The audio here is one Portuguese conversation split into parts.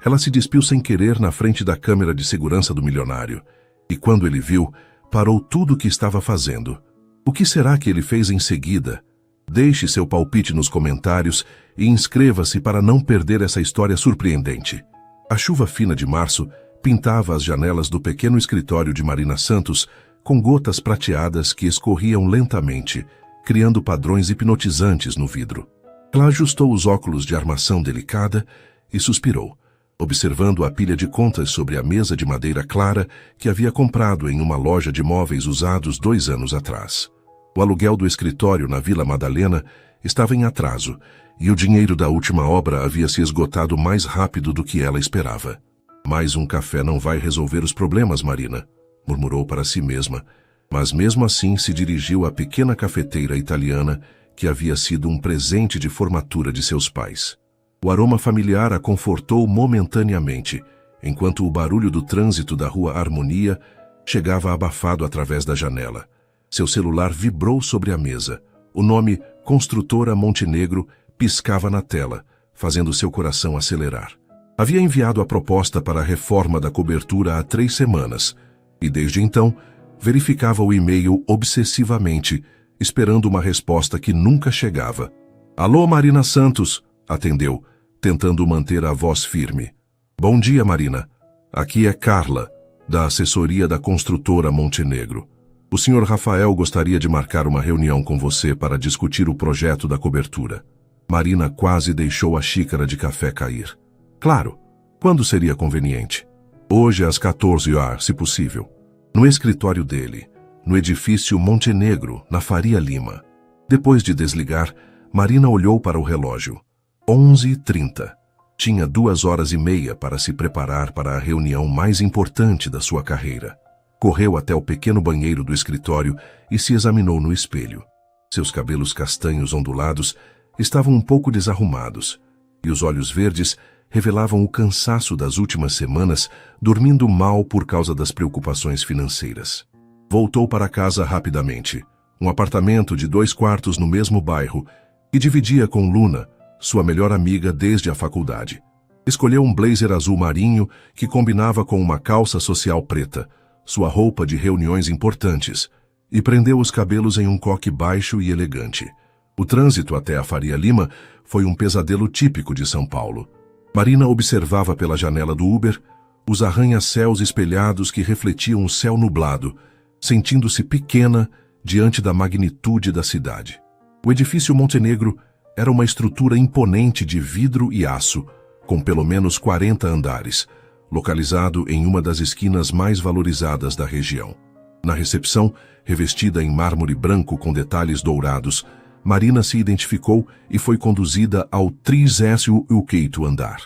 Ela se despiu sem querer na frente da câmera de segurança do milionário, e quando ele viu, parou tudo o que estava fazendo. O que será que ele fez em seguida? Deixe seu palpite nos comentários e inscreva-se para não perder essa história surpreendente. A chuva fina de março pintava as janelas do pequeno escritório de Marina Santos com gotas prateadas que escorriam lentamente, criando padrões hipnotizantes no vidro. Ela ajustou os óculos de armação delicada e suspirou, observando a pilha de contas sobre a mesa de madeira clara que havia comprado em uma loja de móveis usados 2 anos atrás. O aluguel do escritório na Vila Madalena estava em atraso e o dinheiro da última obra havia se esgotado mais rápido do que ela esperava. Mais um café não vai resolver os problemas, Marina, murmurou para si mesma, mas mesmo assim se dirigiu à pequena cafeteira italiana que havia sido um presente de formatura de seus pais. O aroma familiar a confortou momentaneamente, enquanto o barulho do trânsito da Rua Harmonia chegava abafado através da janela. Seu celular vibrou sobre a mesa. O nome Construtora Montenegro piscava na tela, fazendo seu coração acelerar. Havia enviado a proposta para a reforma da cobertura há 3 semanas, e desde então verificava o e-mail obsessivamente, esperando uma resposta que nunca chegava. Alô, Marina Santos, atendeu, tentando manter a voz firme. Bom dia, Marina. Aqui é Carla, da assessoria da Construtora Montenegro. O Sr. Rafael gostaria de marcar uma reunião com você para discutir o projeto da cobertura. Marina quase deixou a xícara de café cair. Claro, quando seria conveniente? Hoje às 14 horas, se possível. No escritório dele, no edifício Montenegro, na Faria Lima. Depois de desligar, Marina olhou para o relógio. 11h30. Tinha 2h30 para se preparar para a reunião mais importante da sua carreira. Correu até o pequeno banheiro do escritório e se examinou no espelho. Seus cabelos castanhos ondulados estavam um pouco desarrumados, e os olhos verdes revelavam o cansaço das últimas semanas, dormindo mal por causa das preocupações financeiras. Voltou para casa rapidamente, um apartamento de 2 quartos no mesmo bairro, que dividia com Luna, sua melhor amiga desde a faculdade. Escolheu um blazer azul marinho que combinava com uma calça social preta, sua roupa de reuniões importantes, e prendeu os cabelos em um coque baixo e elegante. O trânsito até a Faria Lima foi um pesadelo típico de São Paulo. Marina observava pela janela do Uber os arranha-céus espelhados que refletiam o céu nublado, sentindo-se pequena diante da magnitude da cidade. O edifício Montenegro era uma estrutura imponente de vidro e aço, com pelo menos 40 andares, localizado em uma das esquinas mais valorizadas da região. Na recepção, revestida em mármore branco com detalhes dourados, Marina se identificou e foi conduzida ao 35º andar.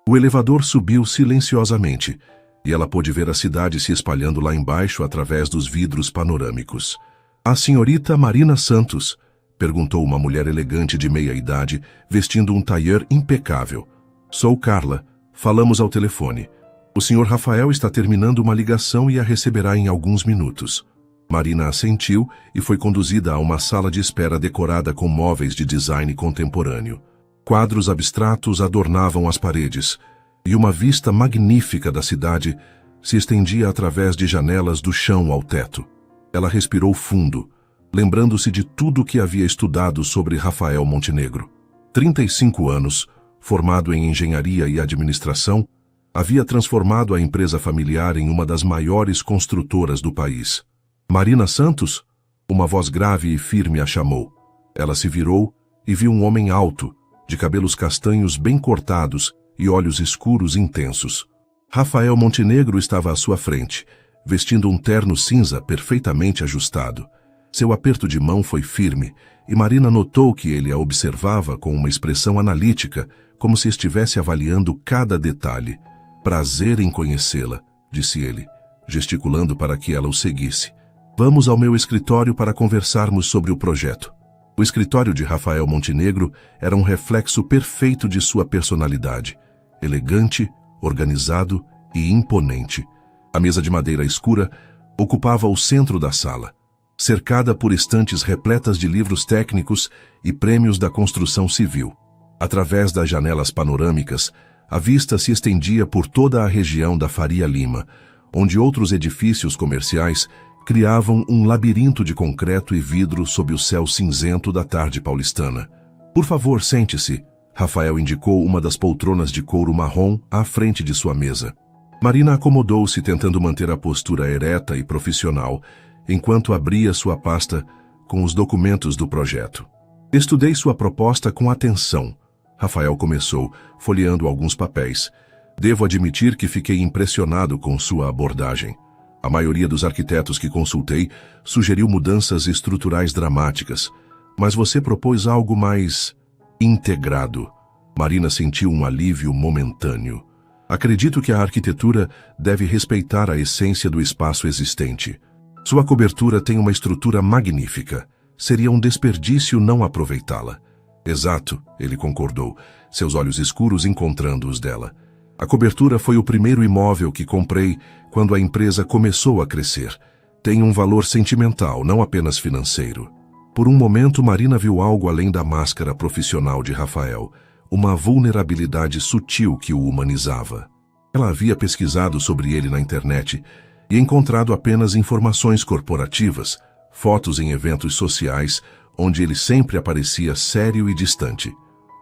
O elevador subiu silenciosamente, e ela pôde ver a cidade se espalhando lá embaixo através dos vidros panorâmicos. A senhorita Marina Santos? Perguntou uma mulher elegante de meia-idade, vestindo um tailleur impecável. Sou Carla. Falamos ao telefone. O Sr. Rafael está terminando uma ligação e a receberá em alguns minutos. Marina assentiu e foi conduzida a uma sala de espera decorada com móveis de design contemporâneo. Quadros abstratos adornavam as paredes, e uma vista magnífica da cidade se estendia através de janelas do chão ao teto. Ela respirou fundo, lembrando-se de tudo o que havia estudado sobre Rafael Montenegro. 35 anos, formado em engenharia e administração, havia transformado a empresa familiar em uma das maiores construtoras do país. Marina Santos? Uma voz grave e firme a chamou. Ela se virou e viu um homem alto, de cabelos castanhos bem cortados e olhos escuros intensos. Rafael Montenegro estava à sua frente, vestindo um terno cinza perfeitamente ajustado. Seu aperto de mão foi firme, e Marina notou que ele a observava com uma expressão analítica, como se estivesse avaliando cada detalhe. Prazer em conhecê-la, disse ele, gesticulando para que ela o seguisse. Vamos ao meu escritório para conversarmos sobre o projeto. O escritório de Rafael Montenegro era um reflexo perfeito de sua personalidade, elegante, organizado e imponente. A mesa de madeira escura ocupava o centro da sala, cercada por estantes repletas de livros técnicos e prêmios da construção civil. Através das janelas panorâmicas, A vista se estendia por toda a região da Faria Lima, onde outros edifícios comerciais criavam um labirinto de concreto e vidro sob o céu cinzento da tarde paulistana. Por favor, sente-se. Rafael indicou uma das poltronas de couro marrom à frente de sua mesa. Marina acomodou-se tentando manter a postura ereta e profissional, enquanto abria sua pasta com os documentos do projeto. Estudei sua proposta com atenção. Rafael começou, folheando alguns papéis. Devo admitir que fiquei impressionado com sua abordagem. A maioria dos arquitetos que consultei sugeriu mudanças estruturais dramáticas, mas você propôs algo mais integrado. Marina sentiu um alívio momentâneo. Acredito que a arquitetura deve respeitar a essência do espaço existente. Sua cobertura tem uma estrutura magnífica. Seria um desperdício não aproveitá-la. Exato, ele concordou, seus olhos escuros encontrando os dela. A cobertura foi o primeiro imóvel que comprei quando a empresa começou a crescer. Tem um valor sentimental, não apenas financeiro. Por um momento, Marina viu algo além da máscara profissional de Rafael, uma vulnerabilidade sutil que o humanizava. Ela havia pesquisado sobre ele na internet e encontrado apenas informações corporativas, fotos em eventos sociais, onde ele sempre aparecia sério e distante.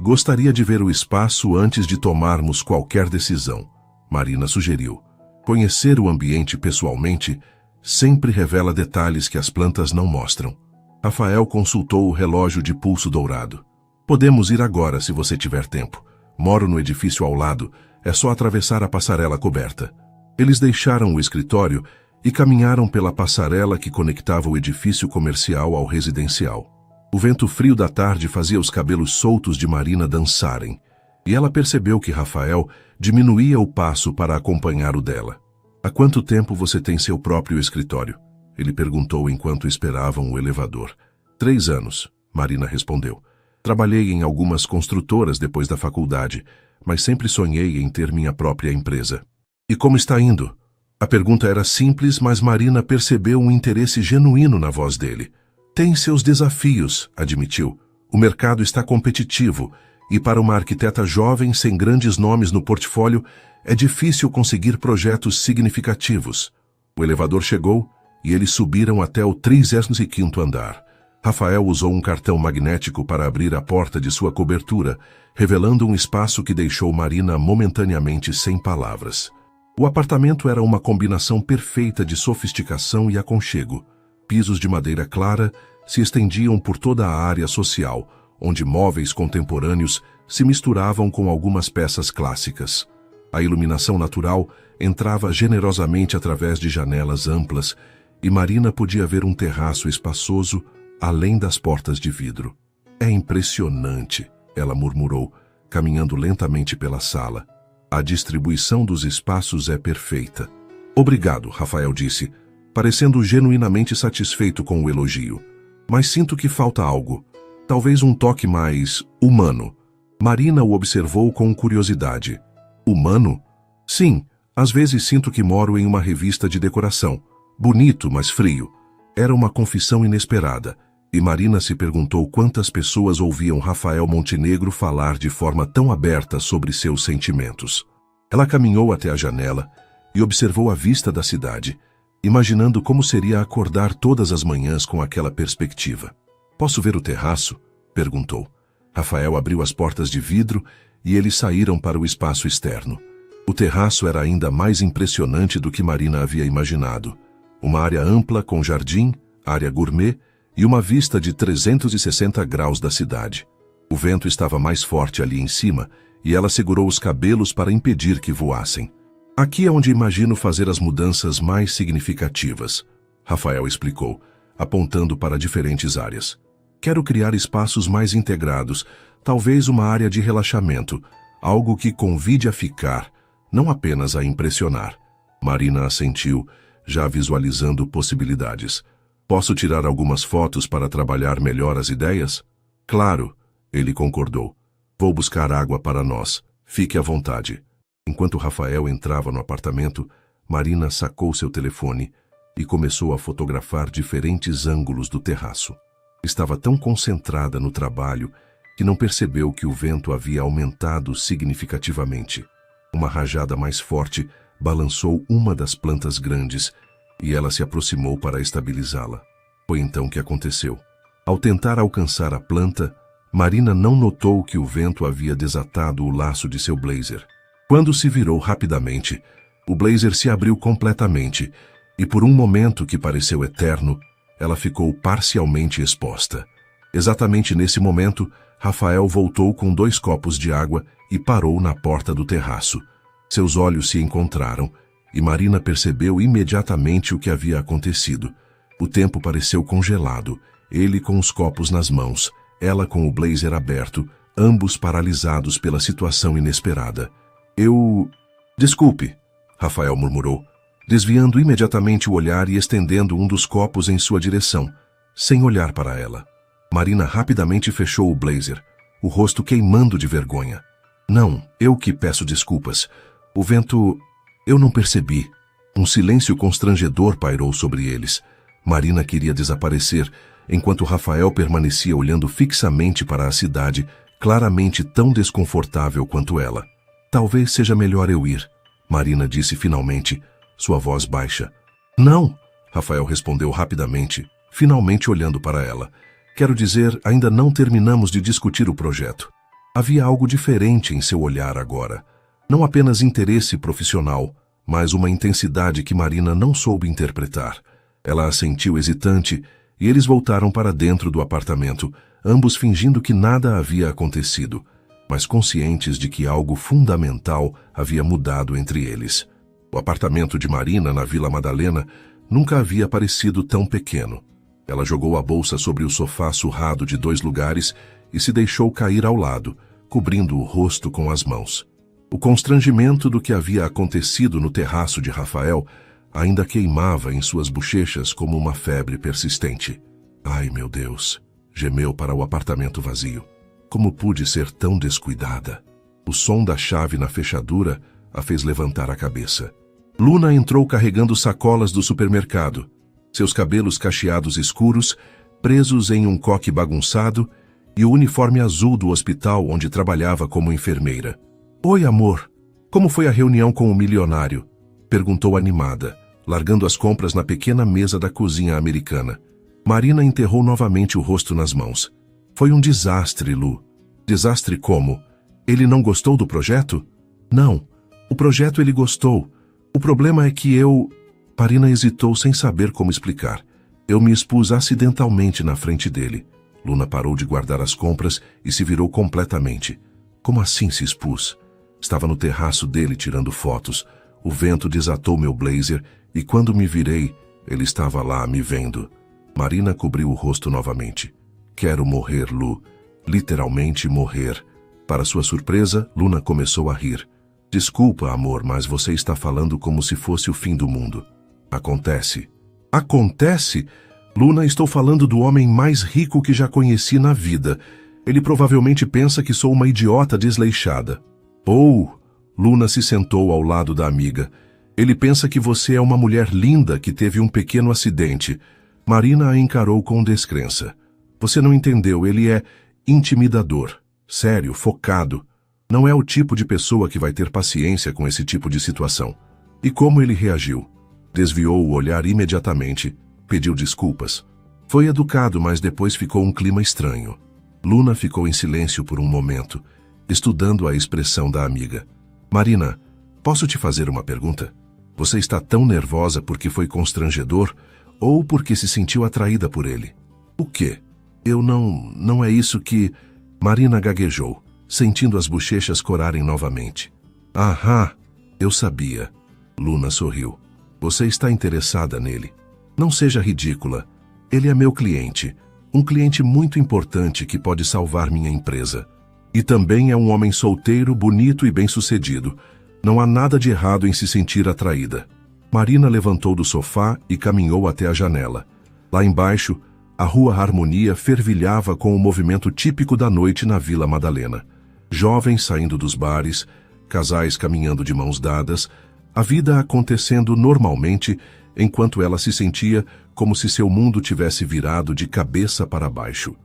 Gostaria de ver o espaço antes de tomarmos qualquer decisão, Marina sugeriu. Conhecer o ambiente pessoalmente sempre revela detalhes que as plantas não mostram. Rafael consultou o relógio de pulso dourado. Podemos ir agora se você tiver tempo. Moro no edifício ao lado, é só atravessar a passarela coberta. Eles deixaram o escritório e caminharam pela passarela que conectava o edifício comercial ao residencial. O vento frio da tarde fazia os cabelos soltos de Marina dançarem, e ela percebeu que Rafael diminuía o passo para acompanhar o dela. Há quanto tempo você tem seu próprio escritório? Ele perguntou enquanto esperavam o elevador. 3 anos, Marina respondeu. Trabalhei em algumas construtoras depois da faculdade, mas sempre sonhei em ter minha própria empresa. E como está indo? A pergunta era simples, mas Marina percebeu um interesse genuíno na voz dele. Tem seus desafios, admitiu. O mercado está competitivo e para uma arquiteta jovem sem grandes nomes no portfólio é difícil conseguir projetos significativos. O elevador chegou e eles subiram até o 35º andar. Rafael usou um cartão magnético para abrir a porta de sua cobertura, revelando um espaço que deixou Marina momentaneamente sem palavras. O apartamento era uma combinação perfeita de sofisticação e aconchego. Pisos de madeira clara se estendiam por toda a área social, onde móveis contemporâneos se misturavam com algumas peças clássicas. A iluminação natural entrava generosamente através de janelas amplas e Marina podia ver um terraço espaçoso além das portas de vidro. É impressionante, ela murmurou, caminhando lentamente pela sala. A distribuição dos espaços é perfeita. Obrigado, Rafael disse, parecendo genuinamente satisfeito com o elogio. Mas sinto que falta algo. Talvez um toque mais humano. Marina o observou com curiosidade. Humano? Sim, às vezes sinto que moro em uma revista de decoração. Bonito, mas frio. Era uma confissão inesperada, e Marina se perguntou quantas pessoas ouviam Rafael Montenegro falar de forma tão aberta sobre seus sentimentos. Ela caminhou até a janela e observou a vista da cidade, imaginando como seria acordar todas as manhãs com aquela perspectiva. Posso ver o terraço? Perguntou. Rafael abriu as portas de vidro e eles saíram para o espaço externo. O terraço era ainda mais impressionante do que Marina havia imaginado. Uma área ampla com jardim, área gourmet e uma vista de 360 graus da cidade. O vento estava mais forte ali em cima e ela segurou os cabelos para impedir que voassem. Aqui é onde imagino fazer as mudanças mais significativas, Rafael explicou, apontando para diferentes áreas. Quero criar espaços mais integrados, talvez uma área de relaxamento, algo que convide a ficar, não apenas a impressionar. Marina assentiu, já visualizando possibilidades. Posso tirar algumas fotos para trabalhar melhor as ideias? Claro, ele concordou. Vou buscar água para nós. Fique à vontade. Enquanto Rafael entrava no apartamento, Marina sacou seu telefone e começou a fotografar diferentes ângulos do terraço. Estava tão concentrada no trabalho que não percebeu que o vento havia aumentado significativamente. Uma rajada mais forte balançou uma das plantas grandes e ela se aproximou para estabilizá-la. Foi então que aconteceu. Ao tentar alcançar a planta, Marina não notou que o vento havia desatado o laço de seu blazer. Quando se virou rapidamente, o blazer se abriu completamente e por um momento que pareceu eterno, ela ficou parcialmente exposta. Exatamente nesse momento, Rafael voltou com 2 copos de água e parou na porta do terraço. Seus olhos se encontraram e Marina percebeu imediatamente o que havia acontecido. O tempo pareceu congelado, ele com os copos nas mãos, ela com o blazer aberto, ambos paralisados pela situação inesperada. Desculpe, Rafael murmurou, desviando imediatamente o olhar e estendendo um dos copos em sua direção, sem olhar para ela. Marina rapidamente fechou o blazer, o rosto queimando de vergonha. Não, eu que peço desculpas. O vento... Eu não percebi. Um silêncio constrangedor pairou sobre eles. Marina queria desaparecer, enquanto Rafael permanecia olhando fixamente para a cidade, claramente tão desconfortável quanto ela. Talvez seja melhor eu ir, Marina disse finalmente, sua voz baixa. Não, Rafael respondeu rapidamente, finalmente olhando para ela. Quero dizer, ainda não terminamos de discutir o projeto. Havia algo diferente em seu olhar agora. Não apenas interesse profissional, mas uma intensidade que Marina não soube interpretar. Ela assentiu hesitante e eles voltaram para dentro do apartamento, ambos fingindo que nada havia acontecido, mas conscientes de que algo fundamental havia mudado entre eles. O apartamento de Marina na Vila Madalena nunca havia parecido tão pequeno. Ela jogou a bolsa sobre o sofá surrado de 2 lugares e se deixou cair ao lado, cobrindo o rosto com as mãos. O constrangimento do que havia acontecido no terraço de Rafael ainda queimava em suas bochechas como uma febre persistente. Ai, meu Deus, gemeu para o apartamento vazio. Como pude ser tão descuidada? O som da chave na fechadura a fez levantar a cabeça. Luna entrou carregando sacolas do supermercado, seus cabelos cacheados escuros, presos em um coque bagunçado, e o uniforme azul do hospital onde trabalhava como enfermeira. Oi, amor. Como foi a reunião com o milionário? Perguntou animada, largando as compras na pequena mesa da cozinha americana. Marina enterrou novamente o rosto nas mãos. Foi um desastre, Lu. Desastre como? Ele não gostou do projeto? Não. O projeto ele gostou. O problema é que eu... Marina hesitou sem saber como explicar. Eu me expus acidentalmente na frente dele. Luna parou de guardar as compras e se virou completamente. Como assim se expus? Estava no terraço dele tirando fotos. O vento desatou meu blazer e quando me virei, ele estava lá me vendo. Marina cobriu o rosto novamente. Quero morrer, Lu. Literalmente morrer. Para sua surpresa, Luna começou a rir. Desculpa, amor, mas você está falando como se fosse o fim do mundo. Acontece. Acontece? Luna, estou falando do homem mais rico que já conheci na vida. Ele provavelmente pensa que sou uma idiota desleixada. Luna se sentou ao lado da amiga. Ele pensa que você é uma mulher linda que teve um pequeno acidente. Marina a encarou com descrença. Você não entendeu, ele é intimidador, sério, focado. Não é o tipo de pessoa que vai ter paciência com esse tipo de situação. E como ele reagiu? Desviou o olhar imediatamente, pediu desculpas. Foi educado, mas depois ficou um clima estranho. Luna ficou em silêncio por um momento, estudando a expressão da amiga. Marina, posso te fazer uma pergunta? Você está tão nervosa porque foi constrangedor ou porque se sentiu atraída por ele? O quê? Não é isso que... Marina gaguejou, sentindo as bochechas corarem novamente. Aham, eu sabia. Luna sorriu. Você está interessada nele. Não seja ridícula. Ele é meu cliente. Um cliente muito importante que pode salvar minha empresa. E também é um homem solteiro, bonito e bem-sucedido. Não há nada de errado em se sentir atraída. Marina levantou do sofá e caminhou até a janela. Lá embaixo, a Rua Harmonia fervilhava com o movimento típico da noite na Vila Madalena. Jovens saindo dos bares, casais caminhando de mãos dadas, a vida acontecendo normalmente, enquanto ela se sentia como se seu mundo tivesse virado de cabeça para baixo.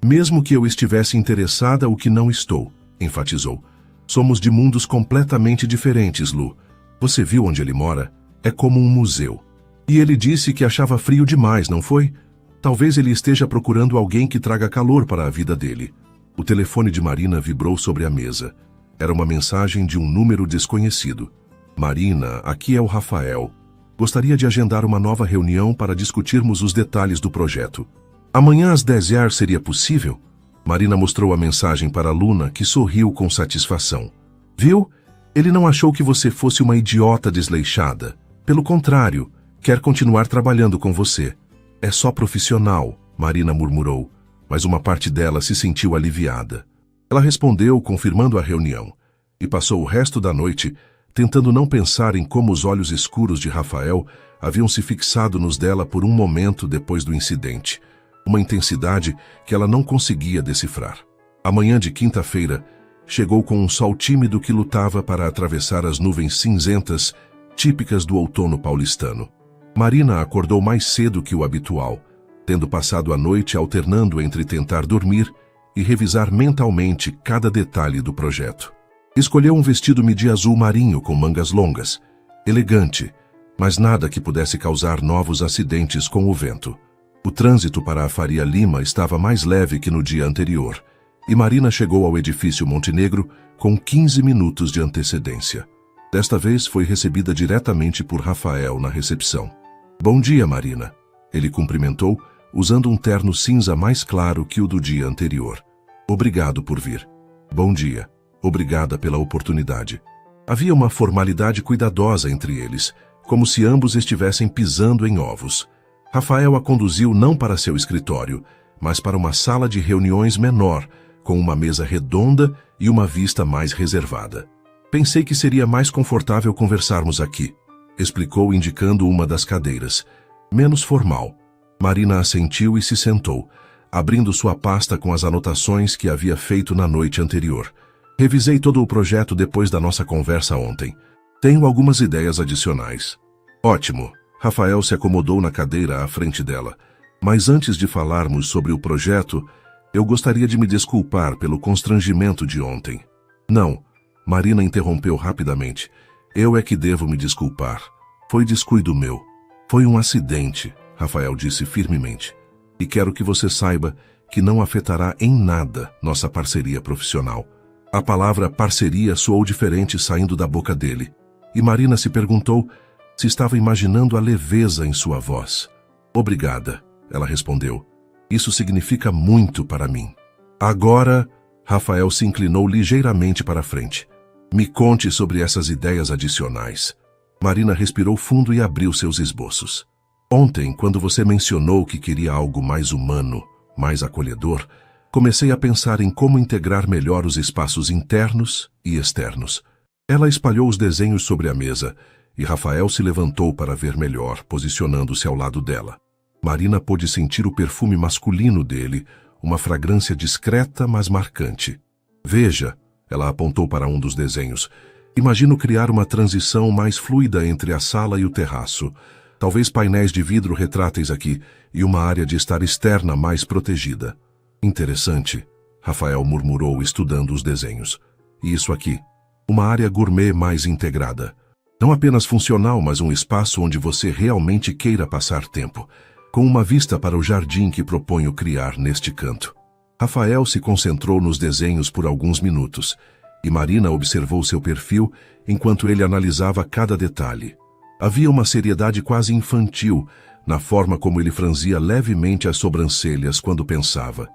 Mesmo que eu estivesse interessada, o que não estou, enfatizou. Somos de mundos completamente diferentes, Lu. Você viu onde ele mora? É como um museu. E ele disse que achava frio demais, não foi? Talvez ele esteja procurando alguém que traga calor para a vida dele. O telefone de Marina vibrou sobre a mesa. Era uma mensagem de um número desconhecido. Marina, aqui é o Rafael. Gostaria de agendar uma nova reunião para discutirmos os detalhes do projeto. Amanhã às 10h seria possível? Marina mostrou a mensagem para Luna, que sorriu com satisfação. Viu? Ele não achou que você fosse uma idiota desleixada. Pelo contrário, quer continuar trabalhando com você. É só profissional, Marina murmurou, mas uma parte dela se sentiu aliviada. Ela respondeu, confirmando a reunião, e passou o resto da noite tentando não pensar em como os olhos escuros de Rafael haviam se fixado nos dela por um momento depois do incidente, uma intensidade que ela não conseguia decifrar. A manhã de quinta-feira chegou com um sol tímido que lutava para atravessar as nuvens cinzentas típicas do outono paulistano. Marina acordou mais cedo que o habitual, tendo passado a noite alternando entre tentar dormir e revisar mentalmente cada detalhe do projeto. Escolheu um vestido midi azul marinho com mangas longas, elegante, mas nada que pudesse causar novos acidentes com o vento. O trânsito para a Faria Lima estava mais leve que no dia anterior, e Marina chegou ao edifício Montenegro com 15 minutos de antecedência. Desta vez foi recebida diretamente por Rafael na recepção. Bom dia, Marina. Ele cumprimentou, usando um terno cinza mais claro que o do dia anterior. Obrigado por vir. Bom dia. Obrigada pela oportunidade. Havia uma formalidade cuidadosa entre eles, como se ambos estivessem pisando em ovos. Rafael a conduziu não para seu escritório, mas para uma sala de reuniões menor, com uma mesa redonda e uma vista mais reservada. Pensei que seria mais confortável conversarmos aqui, explicou indicando uma das cadeiras. Menos formal. Marina assentiu e se sentou, abrindo sua pasta com as anotações que havia feito na noite anterior. Revisei todo o projeto depois da nossa conversa ontem. Tenho algumas ideias adicionais. Ótimo. Rafael se acomodou na cadeira à frente dela. Mas antes de falarmos sobre o projeto, eu gostaria de me desculpar pelo constrangimento de ontem. Não, Marina interrompeu rapidamente. Eu é que devo me desculpar. Foi descuido meu. Foi um acidente, Rafael disse firmemente. E quero que você saiba que não afetará em nada nossa parceria profissional. A palavra parceria soou diferente saindo da boca dele, e Marina se perguntou se estava imaginando a leveza em sua voz. Obrigada, ela respondeu. Isso significa muito para mim. Agora, Rafael se inclinou ligeiramente para a frente. Me conte sobre essas ideias adicionais. Marina respirou fundo e abriu seus esboços. Ontem, quando você mencionou que queria algo mais humano, mais acolhedor, comecei a pensar em como integrar melhor os espaços internos e externos. Ela espalhou os desenhos sobre a mesa e Rafael se levantou para ver melhor, posicionando-se ao lado dela. Marina pôde sentir o perfume masculino dele, uma fragrância discreta, mas marcante. Veja, ela apontou para um dos desenhos. Imagino criar uma transição mais fluida entre a sala e o terraço. Talvez painéis de vidro retráteis aqui e uma área de estar externa mais protegida. Interessante, Rafael murmurou estudando os desenhos. E isso aqui, uma área gourmet mais integrada. Não apenas funcional, mas um espaço onde você realmente queira passar tempo, com uma vista para o jardim que proponho criar neste canto. Rafael se concentrou nos desenhos por alguns minutos, e Marina observou seu perfil enquanto ele analisava cada detalhe. Havia uma seriedade quase infantil na forma como ele franzia levemente as sobrancelhas quando pensava.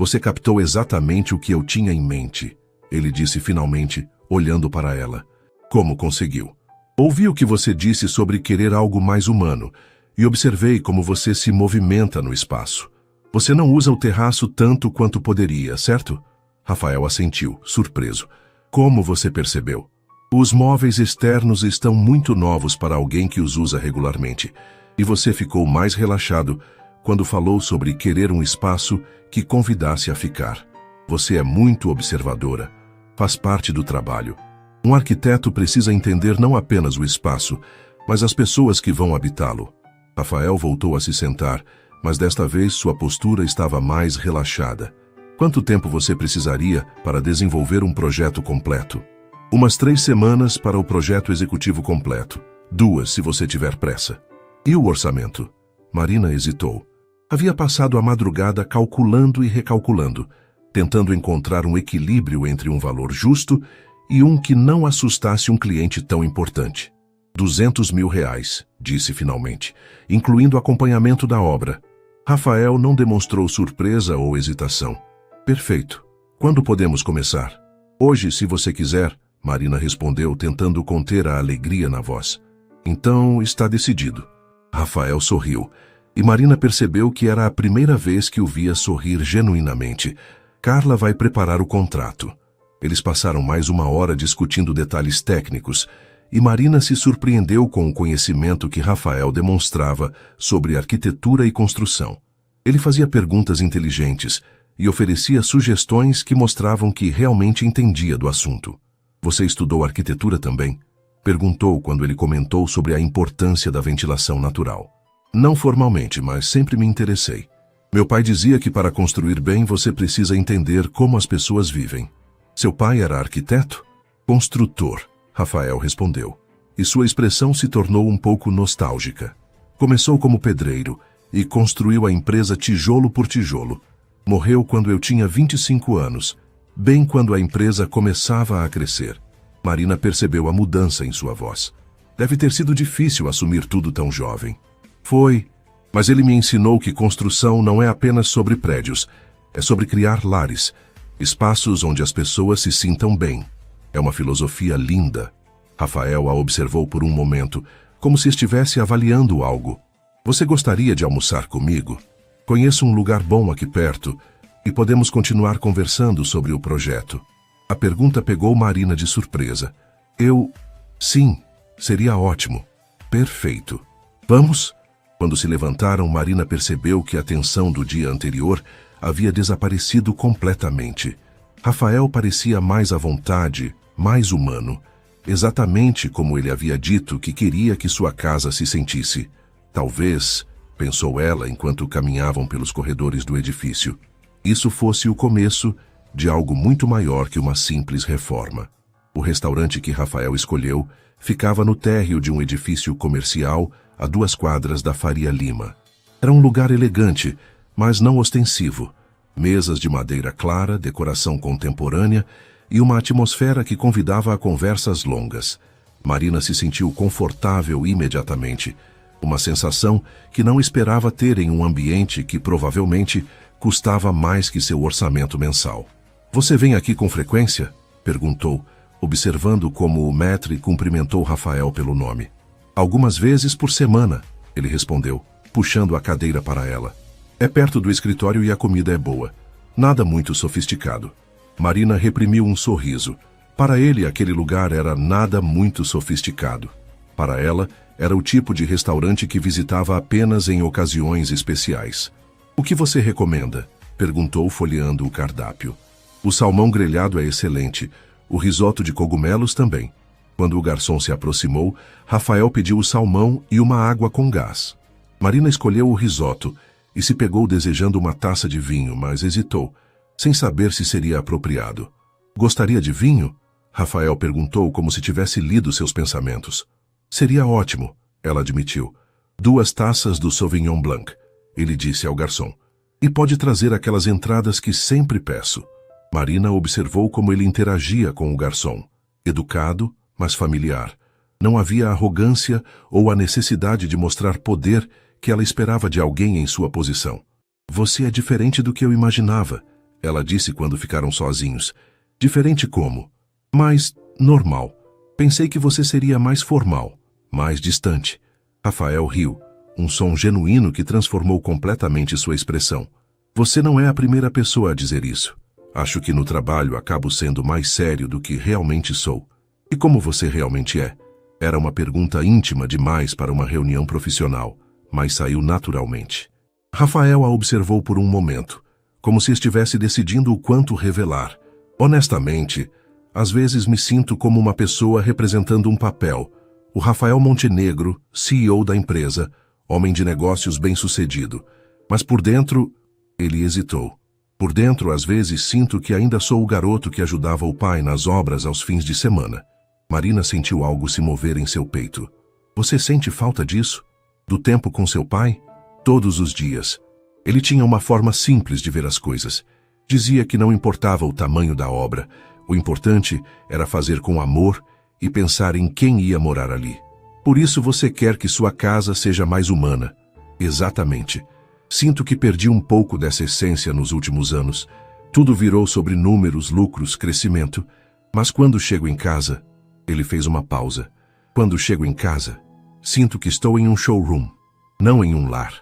Você captou exatamente o que eu tinha em mente, ele disse finalmente, olhando para ela. Como conseguiu? Ouvi o que você disse sobre querer algo mais humano e observei como você se movimenta no espaço. Você não usa o terraço tanto quanto poderia, certo? Rafael assentiu, surpreso. Como você percebeu? Os móveis externos estão muito novos para alguém que os usa regularmente, e você ficou mais relaxado quando falou sobre querer um espaço que convidasse a ficar. Você é muito observadora. Faz parte do trabalho. Um arquiteto precisa entender não apenas o espaço, mas as pessoas que vão habitá-lo. Rafael voltou a se sentar, mas desta vez sua postura estava mais relaxada. Quanto tempo você precisaria para desenvolver um projeto completo? Umas 3 semanas para o projeto executivo completo. 2, se você tiver pressa. E o orçamento? Marina hesitou. Havia passado a madrugada calculando e recalculando, tentando encontrar um equilíbrio entre um valor justo e um que não assustasse um cliente tão importante. 200 mil reais, disse finalmente, incluindo acompanhamento da obra. Rafael não demonstrou surpresa ou hesitação. Perfeito. Quando podemos começar? Hoje, se você quiser, Marina respondeu, tentando conter a alegria na voz. Então, está decidido. Rafael sorriu, e Marina percebeu que era a primeira vez que o via sorrir genuinamente. Carla vai preparar o contrato. Eles passaram mais 1 hora discutindo detalhes técnicos, e Marina se surpreendeu com o conhecimento que Rafael demonstrava sobre arquitetura e construção. Ele fazia perguntas inteligentes e oferecia sugestões que mostravam que realmente entendia do assunto. Você estudou arquitetura também? Perguntou quando ele comentou sobre a importância da ventilação natural. Não formalmente, mas sempre me interessei. Meu pai dizia que para construir bem você precisa entender como as pessoas vivem. Seu pai era arquiteto? Construtor, Rafael respondeu. E sua expressão se tornou um pouco nostálgica. Começou como pedreiro e construiu a empresa tijolo por tijolo. Morreu quando eu tinha 25 anos, bem quando a empresa começava a crescer. Marina percebeu a mudança em sua voz. Deve ter sido difícil assumir tudo tão jovem. Foi, mas ele me ensinou que construção não é apenas sobre prédios, é sobre criar lares, espaços onde as pessoas se sintam bem. É uma filosofia linda. Rafael a observou por um momento, como se estivesse avaliando algo. Você gostaria de almoçar comigo? Conheço um lugar bom aqui perto e podemos continuar conversando sobre o projeto. A pergunta pegou Marina de surpresa. Sim, seria ótimo. Perfeito. Vamos? Quando se levantaram, Marina percebeu que a tensão do dia anterior havia desaparecido completamente. Rafael parecia mais à vontade, mais humano, exatamente como ele havia dito que queria que sua casa se sentisse. Talvez, pensou ela enquanto caminhavam pelos corredores do edifício, isso fosse o começo de algo muito maior que uma simples reforma. O restaurante que Rafael escolheu ficava no térreo de um edifício comercial a 2 quadras da Faria Lima. Era um lugar elegante, mas não ostensivo. Mesas de madeira clara, decoração contemporânea e uma atmosfera que convidava a conversas longas. Marina se sentiu confortável imediatamente, uma sensação que não esperava ter em um ambiente que provavelmente custava mais que seu orçamento mensal. Você vem aqui com frequência? Perguntou, observando como o maître cumprimentou Rafael pelo nome. Algumas vezes por semana, ele respondeu, puxando a cadeira para ela. É perto do escritório e a comida é boa. Nada muito sofisticado. Marina reprimiu um sorriso. Para ele, aquele lugar era nada muito sofisticado. Para ela, era o tipo de restaurante que visitava apenas em ocasiões especiais. O que você recomenda? Perguntou, folheando o cardápio. O salmão grelhado é excelente. O risoto de cogumelos também. Quando o garçom se aproximou, Rafael pediu o salmão e uma água com gás. Marina escolheu o risoto e se pegou desejando uma taça de vinho, mas hesitou, sem saber se seria apropriado. Gostaria de vinho? Rafael perguntou como se tivesse lido seus pensamentos. Seria ótimo, ela admitiu. 2 taças do Sauvignon Blanc, ele disse ao garçom. E pode trazer aquelas entradas que sempre peço. Marina observou como ele interagia com o garçom. Educado, mas familiar. Não havia arrogância ou a necessidade de mostrar poder que ela esperava de alguém em sua posição. Você é diferente do que eu imaginava, ela disse quando ficaram sozinhos. Diferente como? Mais normal. Pensei que você seria mais formal, mais distante. Rafael riu, um som genuíno que transformou completamente sua expressão. Você não é a primeira pessoa a dizer isso. Acho que no trabalho acabo sendo mais sério do que realmente sou. E como você realmente é? Era uma pergunta íntima demais para uma reunião profissional, mas saiu naturalmente. Rafael a observou por um momento, como se estivesse decidindo o quanto revelar. Honestamente, às vezes me sinto como uma pessoa representando um papel. O Rafael Montenegro, CEO da empresa, homem de negócios bem-sucedido. Mas por dentro, ele hesitou. Por dentro, às vezes, sinto que ainda sou o garoto que ajudava o pai nas obras aos fins de semana. Marina sentiu algo se mover em seu peito. Você sente falta disso? Do tempo com seu pai? Todos os dias. Ele tinha uma forma simples de ver as coisas. Dizia que não importava o tamanho da obra. O importante era fazer com amor e pensar em quem ia morar ali. Por isso você quer que sua casa seja mais humana. Exatamente. Sinto que perdi um pouco dessa essência nos últimos anos. Tudo virou sobre números, lucros, crescimento. Mas quando chego em casa... Ele fez uma pausa. Quando chego em casa, sinto que estou em um showroom, não em um lar.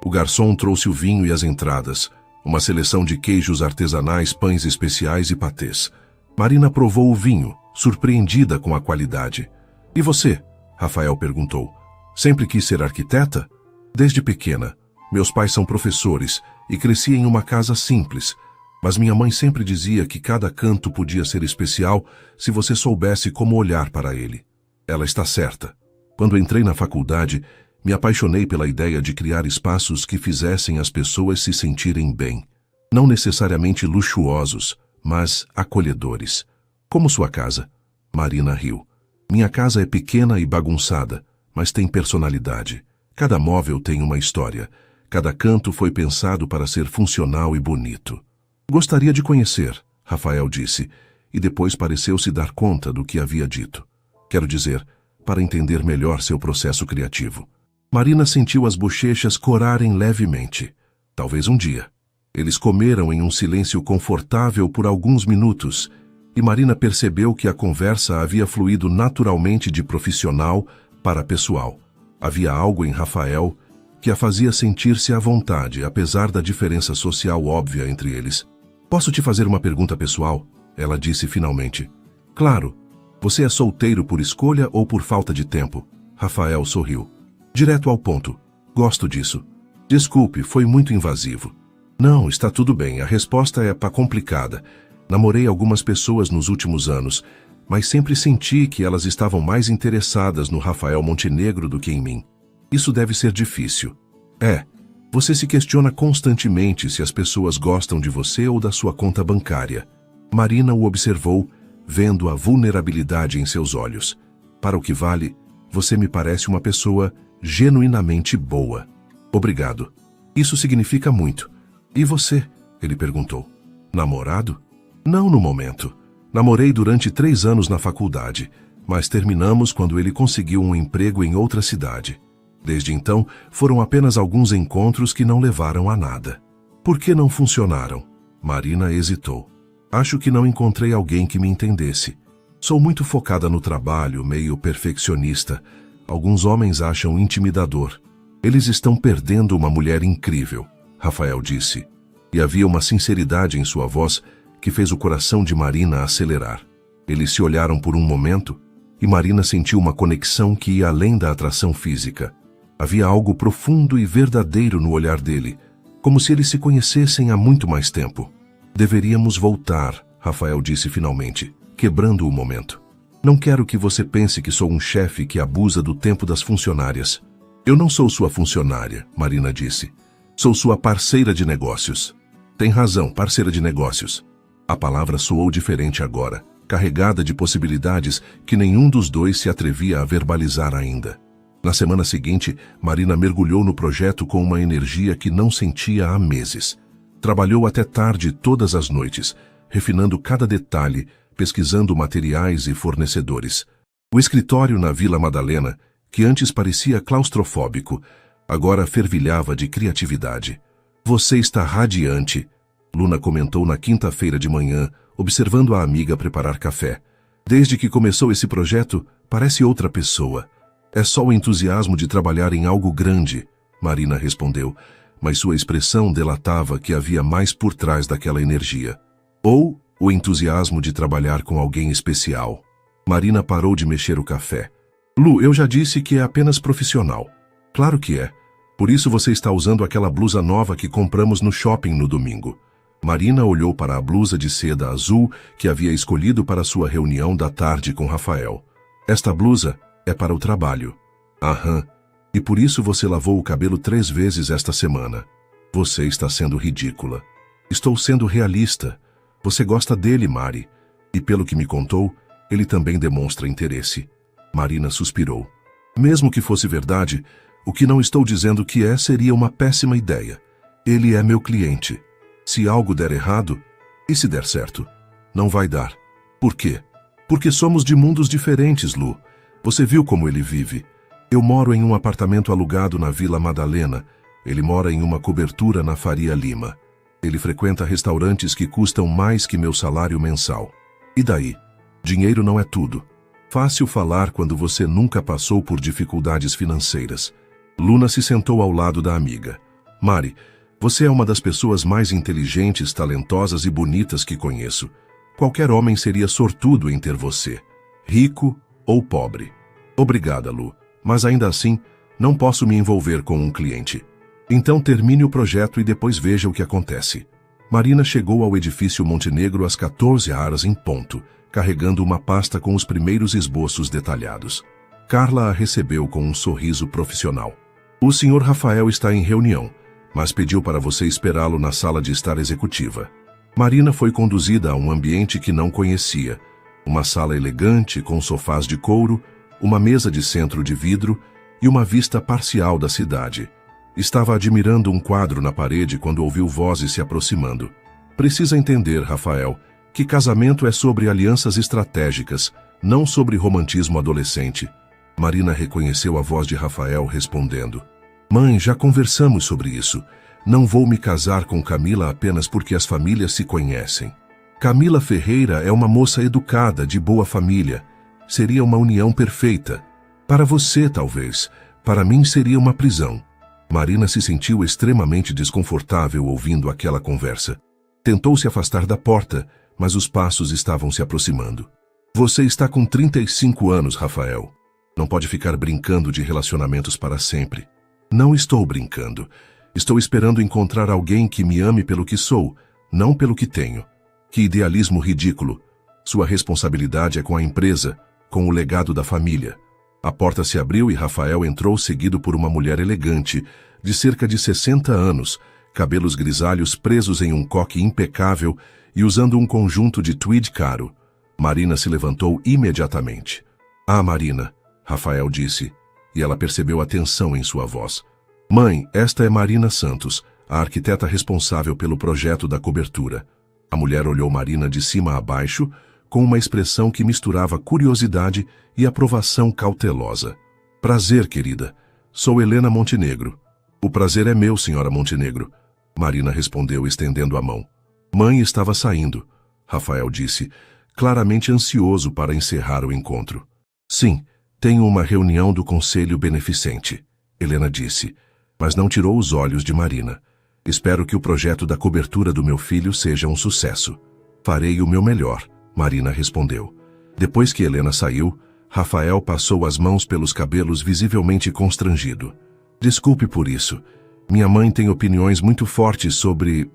O garçom trouxe o vinho e as entradas, uma seleção de queijos artesanais, pães especiais e patês. Marina provou o vinho, surpreendida com a qualidade. E você? Rafael perguntou. Sempre quis ser arquiteta? Desde pequena. Meus pais são professores e cresci em uma casa simples. Mas minha mãe sempre dizia que cada canto podia ser especial se você soubesse como olhar para ele. Ela está certa. Quando entrei na faculdade, me apaixonei pela ideia de criar espaços que fizessem as pessoas se sentirem bem. Não necessariamente luxuosos, mas acolhedores. Como sua casa? Marina riu. Minha casa é pequena e bagunçada, mas tem personalidade. Cada móvel tem uma história. Cada canto foi pensado para ser funcional e bonito. Gostaria de conhecer, Rafael disse, e depois pareceu se dar conta do que havia dito. Quero dizer, para entender melhor seu processo criativo. Marina sentiu as bochechas corarem levemente. Talvez um dia. Eles comeram em um silêncio confortável por alguns minutos, e Marina percebeu que a conversa havia fluído naturalmente de profissional para pessoal. Havia algo em Rafael que a fazia sentir-se à vontade, apesar da diferença social óbvia entre eles. Posso te fazer uma pergunta pessoal? Ela disse finalmente. Claro. Você é solteiro por escolha ou por falta de tempo? Rafael sorriu. Direto ao ponto. Gosto disso. Desculpe, foi muito invasivo. Não, está tudo bem. A resposta é complicada. Namorei algumas pessoas nos últimos anos, mas sempre senti que elas estavam mais interessadas no Rafael Montenegro do que em mim. Isso deve ser difícil. Você se questiona constantemente se as pessoas gostam de você ou da sua conta bancária. Marina o observou, vendo a vulnerabilidade em seus olhos. Para o que vale, você me parece uma pessoa genuinamente boa. Obrigado. Isso significa muito. E você? Ele perguntou. Namorado? Não no momento. Namorei durante 3 anos na faculdade, mas terminamos quando ele conseguiu um emprego em outra cidade. Desde então, foram apenas alguns encontros que não levaram a nada. Por que não funcionaram? Marina hesitou. Acho que não encontrei alguém que me entendesse. Sou muito focada no trabalho, meio perfeccionista. Alguns homens acham intimidador. Eles estão perdendo uma mulher incrível, Rafael disse. E havia uma sinceridade em sua voz que fez o coração de Marina acelerar. Eles se olharam por um momento e Marina sentiu uma conexão que ia além da atração física. Havia algo profundo e verdadeiro no olhar dele, como se eles se conhecessem há muito mais tempo. Deveríamos voltar, Rafael disse finalmente, quebrando o momento. Não quero que você pense que sou um chefe que abusa do tempo das funcionárias. Eu não sou sua funcionária, Marina disse. Sou sua parceira de negócios. Tem razão, parceira de negócios. A palavra soou diferente agora, carregada de possibilidades que nenhum dos dois se atrevia a verbalizar ainda. Na semana seguinte, Marina mergulhou no projeto com uma energia que não sentia há meses. Trabalhou até tarde todas as noites, refinando cada detalhe, pesquisando materiais e fornecedores. O escritório na Vila Madalena, que antes parecia claustrofóbico, agora fervilhava de criatividade. Você está radiante, Luna comentou na quinta-feira de manhã, observando a amiga preparar café. Desde que começou esse projeto, parece outra pessoa. É só o entusiasmo de trabalhar em algo grande, Marina respondeu, mas sua expressão delatava que havia mais por trás daquela energia. Ou o entusiasmo de trabalhar com alguém especial. Marina parou de mexer o café. Lu, eu já disse que é apenas profissional. Claro que é. Por isso você está usando aquela blusa nova que compramos no shopping no domingo. Marina olhou para a blusa de seda azul que havia escolhido para sua reunião da tarde com Rafael. Esta blusa é para o trabalho. Aham. E por isso você lavou o cabelo 3 vezes esta semana. Você está sendo ridícula. Estou sendo realista. Você gosta dele, Mari. E pelo que me contou, ele também demonstra interesse. Marina suspirou. Mesmo que fosse verdade, o que não estou dizendo que é seria uma péssima ideia. Ele é meu cliente. Se algo der errado, e se der certo? Não vai dar. Por quê? Porque somos de mundos diferentes, Lu. Você viu como ele vive. Eu moro em um apartamento alugado na Vila Madalena. Ele mora em uma cobertura na Faria Lima. Ele frequenta restaurantes que custam mais que meu salário mensal. E daí? Dinheiro não é tudo. Fácil falar quando você nunca passou por dificuldades financeiras. Luna se sentou ao lado da amiga. Mari, você é uma das pessoas mais inteligentes, talentosas e bonitas que conheço. Qualquer homem seria sortudo em ter você, rico ou pobre. Obrigada, Lu, mas ainda assim, não posso me envolver com um cliente. Então termine o projeto e depois veja o que acontece. Marina chegou ao edifício Montenegro às 14h em ponto, carregando uma pasta com os primeiros esboços detalhados. Carla a recebeu com um sorriso profissional. O Sr. Rafael está em reunião, mas pediu para você esperá-lo na sala de estar executiva. Marina foi conduzida a um ambiente que não conhecia. Uma sala elegante com sofás de couro, uma mesa de centro de vidro e uma vista parcial da cidade. Estava admirando um quadro na parede quando ouviu vozes se aproximando. Precisa entender, Rafael, que casamento é sobre alianças estratégicas, não sobre romantismo adolescente. Marina reconheceu a voz de Rafael respondendo. Mãe, já conversamos sobre isso. Não vou me casar com Camila apenas porque as famílias se conhecem. Camila Ferreira é uma moça educada, de boa família. Seria uma união perfeita. Para você, talvez. Para mim, seria uma prisão. Marina se sentiu extremamente desconfortável ouvindo aquela conversa. Tentou se afastar da porta, mas os passos estavam se aproximando. Você está com 35 anos, Rafael. Não pode ficar brincando de relacionamentos para sempre. Não estou brincando. Estou esperando encontrar alguém que me ame pelo que sou, não pelo que tenho. Que idealismo ridículo. Sua responsabilidade é com a empresa, com o legado da família. A porta se abriu e Rafael entrou seguido por uma mulher elegante, de cerca de 60 anos, cabelos grisalhos presos em um coque impecável e usando um conjunto de tweed caro. Marina se levantou imediatamente. Ah, Marina, Rafael disse, e ela percebeu a tensão em sua voz. Mãe, esta é Marina Santos, a arquiteta responsável pelo projeto da cobertura. A mulher olhou Marina de cima a baixo, com uma expressão que misturava curiosidade e aprovação cautelosa. Prazer, querida. Sou Helena Montenegro. O prazer é meu, senhora Montenegro. Marina respondeu estendendo a mão. Mãe estava saindo, Rafael disse, claramente ansioso para encerrar o encontro. Sim, tenho uma reunião do Conselho Beneficente, Helena disse, mas não tirou os olhos de Marina. Espero que o projeto da cobertura do meu filho seja um sucesso. Farei o meu melhor, Marina respondeu. Depois que Helena saiu, Rafael passou as mãos pelos cabelos visivelmente constrangido. Desculpe por isso. Minha mãe tem opiniões muito fortes sobre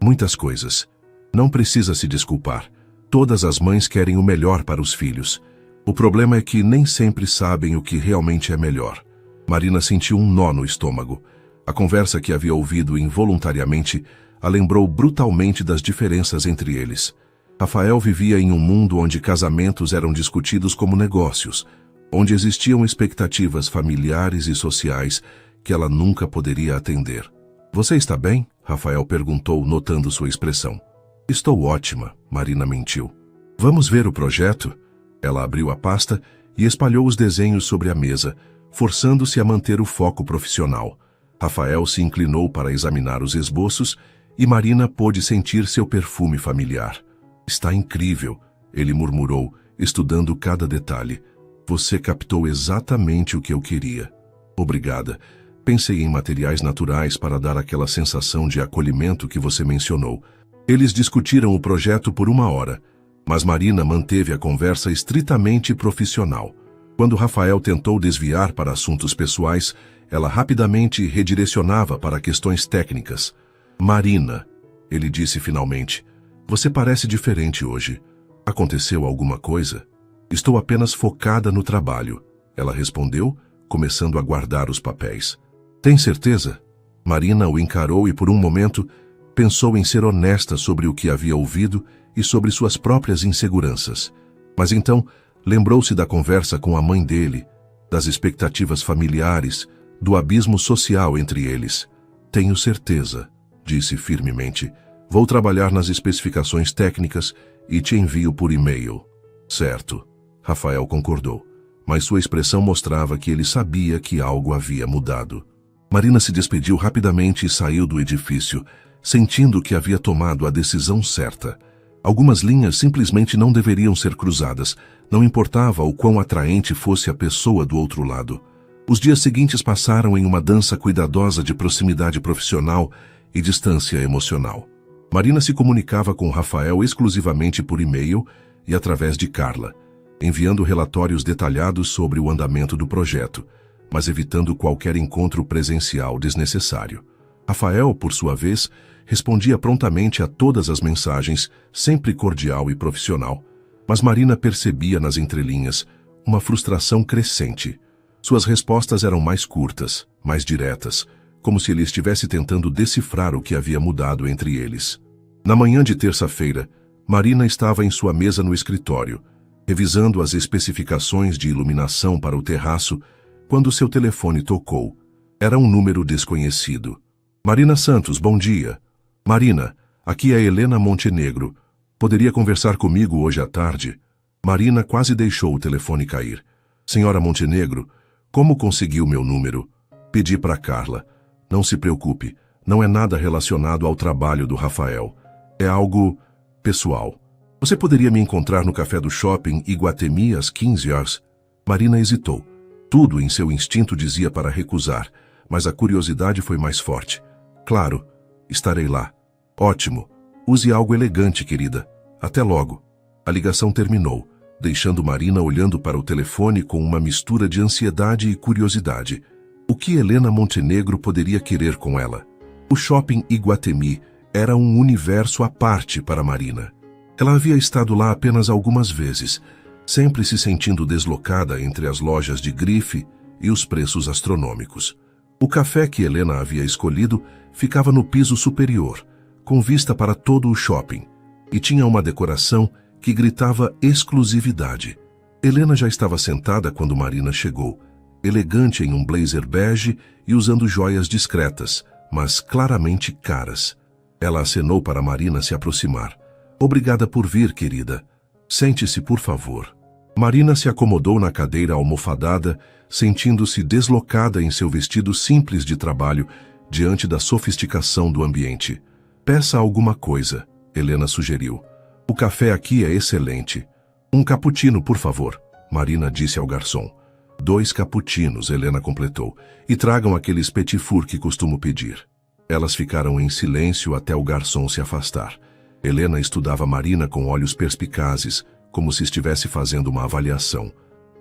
muitas coisas. Não precisa se desculpar. Todas as mães querem o melhor para os filhos. O problema é que nem sempre sabem o que realmente é melhor. Marina sentiu um nó no estômago. A conversa que havia ouvido involuntariamente a lembrou brutalmente das diferenças entre eles. Rafael vivia em um mundo onde casamentos eram discutidos como negócios, onde existiam expectativas familiares e sociais que ela nunca poderia atender. Você está bem? Rafael perguntou, notando sua expressão. Estou ótima, Marina mentiu. Vamos ver o projeto? Ela abriu a pasta e espalhou os desenhos sobre a mesa, forçando-se a manter o foco profissional. Rafael se inclinou para examinar os esboços e Marina pôde sentir seu perfume familiar. Está incrível, ele murmurou, estudando cada detalhe. Você captou exatamente o que eu queria. Obrigada. Pensei em materiais naturais para dar aquela sensação de acolhimento que você mencionou. Eles discutiram o projeto por 1 hora, mas Marina manteve a conversa estritamente profissional. Quando Rafael tentou desviar para assuntos pessoais, ela rapidamente redirecionava para questões técnicas. Marina, ele disse finalmente, você parece diferente hoje. Aconteceu alguma coisa? Estou apenas focada no trabalho, ela respondeu, começando a guardar os papéis. Tem certeza? Marina o encarou e por um momento Pensou em ser honesta sobre o que havia ouvido e sobre suas próprias inseguranças. Mas então lembrou-se da conversa com a mãe dele, das expectativas familiares, do abismo social entre eles. Tenho certeza, disse firmemente. Vou trabalhar nas especificações técnicas e te envio por e-mail. Certo, Rafael concordou, mas sua expressão mostrava que ele sabia que algo havia mudado. Marina se despediu rapidamente e saiu do edifício, sentindo que havia tomado a decisão certa. Algumas linhas simplesmente não deveriam ser cruzadas, não importava o quão atraente fosse a pessoa do outro lado. Os dias seguintes passaram em uma dança cuidadosa de proximidade profissional e distância emocional. Marina se comunicava com Rafael exclusivamente por e-mail e através de Carla, enviando relatórios detalhados sobre o andamento do projeto, mas evitando qualquer encontro presencial desnecessário. Rafael, por sua vez, respondia prontamente a todas as mensagens, sempre cordial e profissional. Mas Marina percebia nas entrelinhas uma frustração crescente. Suas respostas eram mais curtas, mais diretas, como se ele estivesse tentando decifrar o que havia mudado entre eles. Na manhã de terça-feira, Marina estava em sua mesa no escritório, revisando as especificações de iluminação para o terraço, quando seu telefone tocou. Era um número desconhecido. Marina Santos, bom dia. Marina, aqui é Helena Montenegro. Poderia conversar comigo hoje à tarde? Marina quase deixou o telefone cair. Senhora Montenegro, como conseguiu meu número? Pedi para Carla. Não se preocupe, não é nada relacionado ao trabalho do Rafael. É algo pessoal. Você poderia me encontrar no café do shopping Iguatemi às 15 horas? Marina hesitou. Tudo em seu instinto dizia para recusar, mas a curiosidade foi mais forte. Claro, estarei lá. Ótimo. Use algo elegante, querida. Até logo. A ligação terminou, deixando Marina olhando para o telefone com uma mistura de ansiedade e curiosidade. O que Helena Montenegro poderia querer com ela? O shopping Iguatemi era um universo à parte para Marina. Ela havia estado lá apenas algumas vezes, sempre se sentindo deslocada entre as lojas de grife e os preços astronômicos. O café que Helena havia escolhido ficava no piso superior, com vista para todo o shopping, e tinha uma decoração que gritava exclusividade. Helena já estava sentada quando Marina chegou, elegante em um blazer bege e usando joias discretas, mas claramente caras. Ela acenou para Marina se aproximar. Obrigada por vir, querida. Sente-se, por favor. Marina se acomodou na cadeira almofadada, sentindo-se deslocada em seu vestido simples de trabalho diante da sofisticação do ambiente. Peça alguma coisa, Helena sugeriu. O café aqui é excelente. Um cappuccino, por favor, Marina disse ao garçom. 2 cappuccinos, Helena completou, e tragam aqueles petit four que costumo pedir. Elas ficaram em silêncio até o garçom se afastar. Helena estudava Marina com olhos perspicazes, como se estivesse fazendo uma avaliação.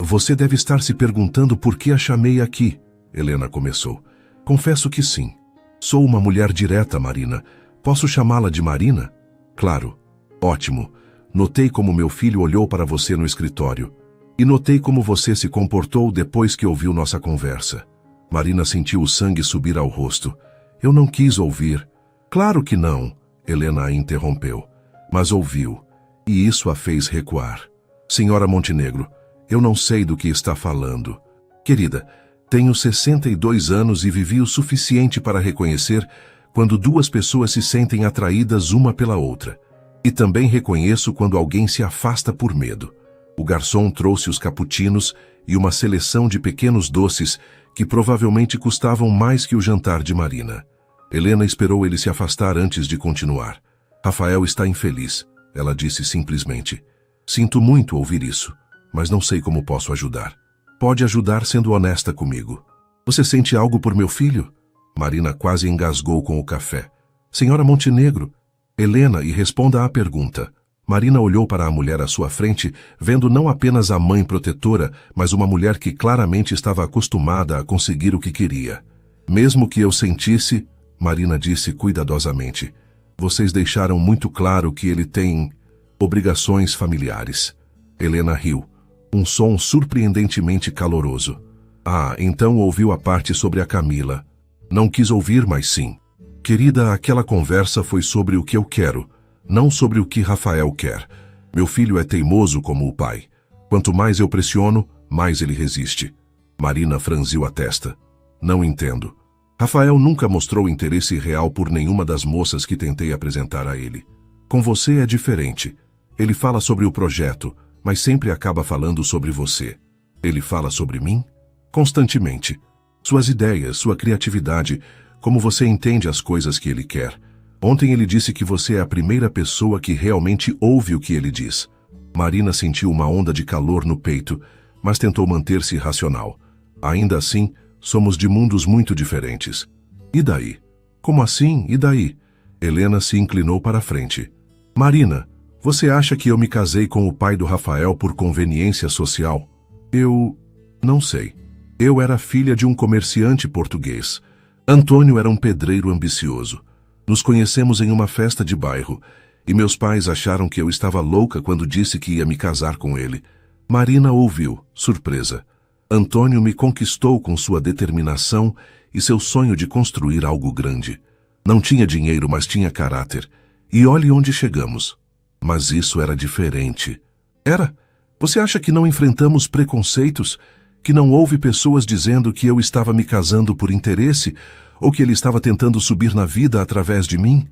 Você deve estar se perguntando por que a chamei aqui, Helena começou. Confesso que sim. Sou uma mulher direta, Marina. Posso chamá-la de Marina? Claro. Ótimo. Notei como meu filho olhou para você no escritório. E notei como você se comportou depois que ouviu nossa conversa. Marina sentiu o sangue subir ao rosto. Eu não quis ouvir. Claro que não, Helena a interrompeu. Mas ouviu. E isso a fez recuar. Senhora Montenegro, eu não sei do que está falando. Querida, tenho 62 anos e vivi o suficiente para reconhecer quando 2 pessoas se sentem atraídas uma pela outra. E também reconheço quando alguém se afasta por medo. O garçom trouxe os cappuccinos e uma seleção de pequenos doces que provavelmente custavam mais que o jantar de Marina. Helena esperou ele se afastar antes de continuar. Rafael está infeliz, ela disse simplesmente. Sinto muito ouvir isso, mas não sei como posso ajudar. Pode ajudar sendo honesta comigo. Você sente algo por meu filho? Marina quase engasgou com o café. Senhora Montenegro, Helena, e responda à pergunta. Marina olhou para a mulher à sua frente, vendo não apenas a mãe protetora, mas uma mulher que claramente estava acostumada a conseguir o que queria. Mesmo que eu sentisse, Marina disse cuidadosamente, vocês deixaram muito claro que ele tem obrigações familiares. Helena riu, um som surpreendentemente caloroso. Ah, então ouviu a parte sobre a Camila. Não quis ouvir, mas sim. Querida, aquela conversa foi sobre o que eu quero, não sobre o que Rafael quer. Meu filho é teimoso como o pai. Quanto mais eu pressiono, mais ele resiste. Marina franziu a testa. Não entendo. Rafael nunca mostrou interesse real por nenhuma das moças que tentei apresentar a ele. Com você é diferente. Ele fala sobre o projeto, mas sempre acaba falando sobre você. Ele fala sobre mim? Constantemente. Suas ideias, sua criatividade, como você entende as coisas que ele quer. Ontem ele disse que você é a primeira pessoa que realmente ouve o que ele diz. Marina sentiu uma onda de calor no peito, mas tentou manter-se racional. Ainda assim, somos de mundos muito diferentes. E daí? Como assim? E daí? Helena se inclinou para a frente. Marina, você acha que eu me casei com o pai do Rafael por conveniência social? Eu... não sei. Eu era filha de um comerciante português. Antônio era um pedreiro ambicioso. Nos conhecemos em uma festa de bairro, e meus pais acharam que eu estava louca quando disse que ia me casar com ele. Marina ouviu, surpresa. Antônio me conquistou com sua determinação e seu sonho de construir algo grande. Não tinha dinheiro, mas tinha caráter. E olhe onde chegamos. Mas isso era diferente. Era? Você acha que não enfrentamos preconceitos? Que não houve pessoas dizendo que eu estava me casando por interesse ou que ele estava tentando subir na vida através de mim?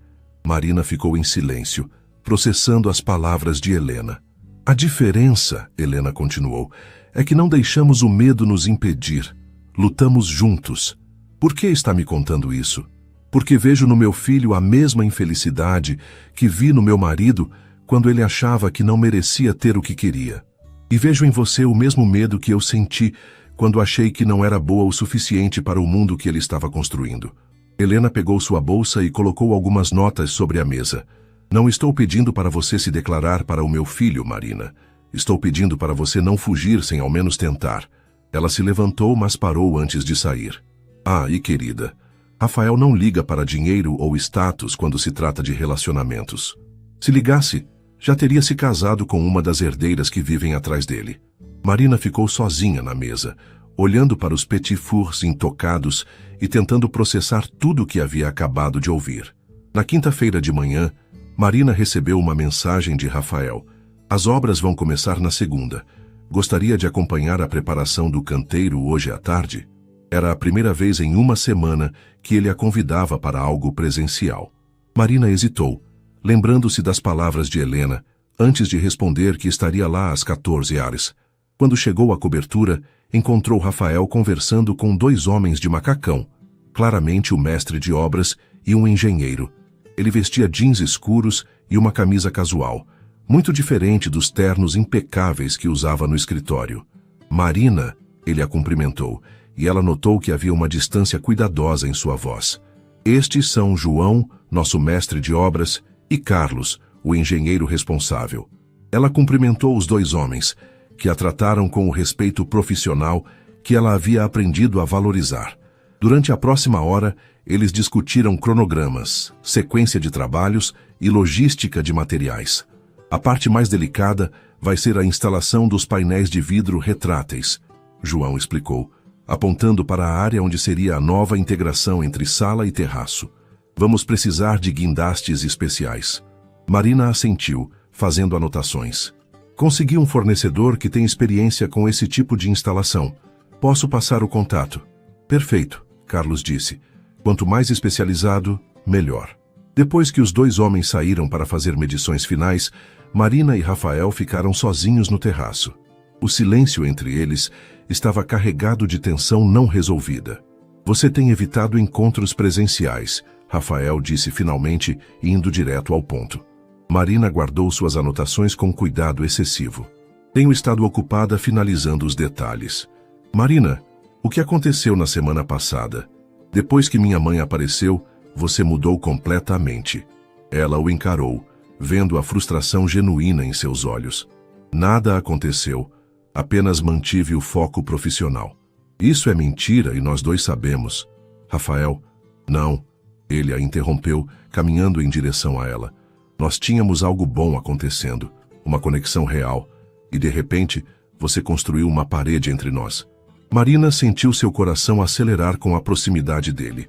Marina ficou em silêncio, processando as palavras de Helena. A diferença, Helena continuou, é que não deixamos o medo nos impedir. Lutamos juntos. Por que está me contando isso? Porque vejo no meu filho a mesma infelicidade que vi no meu marido quando ele achava que não merecia ter o que queria. E vejo em você o mesmo medo que eu senti quando achei que não era boa o suficiente para o mundo que ele estava construindo. Helena pegou sua bolsa e colocou algumas notas sobre a mesa. Não estou pedindo para você se declarar para o meu filho, Marina. Estou pedindo para você não fugir sem ao menos tentar. Ela se levantou, mas parou antes de sair. Ah, e querida, Rafael não liga para dinheiro ou status quando se trata de relacionamentos. Se ligasse, já teria se casado com uma das herdeiras que vivem atrás dele. Marina ficou sozinha na mesa, olhando para os petit fours intocados e tentando processar tudo o que havia acabado de ouvir. Na quinta-feira de manhã, Marina recebeu uma mensagem de Rafael. As obras vão começar na segunda. Gostaria de acompanhar a preparação do canteiro hoje à tarde? Era a primeira vez em uma semana que ele a convidava para algo presencial. Marina hesitou, lembrando-se das palavras de Helena, antes de responder que estaria lá às 14 horas. Quando chegou à cobertura, encontrou Rafael conversando com dois homens de macacão, claramente o mestre de obras e um engenheiro. Ele vestia jeans escuros e uma camisa casual, muito diferente dos ternos impecáveis que usava no escritório. Marina, ele a cumprimentou, e ela notou que havia uma distância cuidadosa em sua voz. Estes são João, nosso mestre de obras, e Carlos, o engenheiro responsável. Ela cumprimentou os dois homens, que a trataram com o respeito profissional que ela havia aprendido a valorizar. Durante a próxima hora, eles discutiram cronogramas, sequência de trabalhos e logística de materiais. A parte mais delicada vai ser a instalação dos painéis de vidro retráteis, João explicou, apontando para a área onde seria a nova integração entre sala e terraço. Vamos precisar de guindastes especiais. Marina assentiu, fazendo anotações. Consegui um fornecedor que tem experiência com esse tipo de instalação. Posso passar o contato. Perfeito, Carlos disse. Quanto mais especializado, melhor. Depois que os dois homens saíram para fazer medições finais, Marina e Rafael ficaram sozinhos no terraço. O silêncio entre eles estava carregado de tensão não resolvida. Você tem evitado encontros presenciais, Rafael disse finalmente, indo direto ao ponto. Marina guardou suas anotações com cuidado excessivo. Tenho estado ocupada finalizando os detalhes. Marina, o que aconteceu na semana passada? Depois que minha mãe apareceu, você mudou completamente. Ela o encarou, vendo a frustração genuína em seus olhos. Nada aconteceu, apenas mantive o foco profissional. Isso é mentira e nós dois sabemos. Rafael, não. Ele a interrompeu, caminhando em direção a ela. Nós tínhamos algo bom acontecendo, uma conexão real, e de repente, você construiu uma parede entre nós. Marina sentiu seu coração acelerar com a proximidade dele.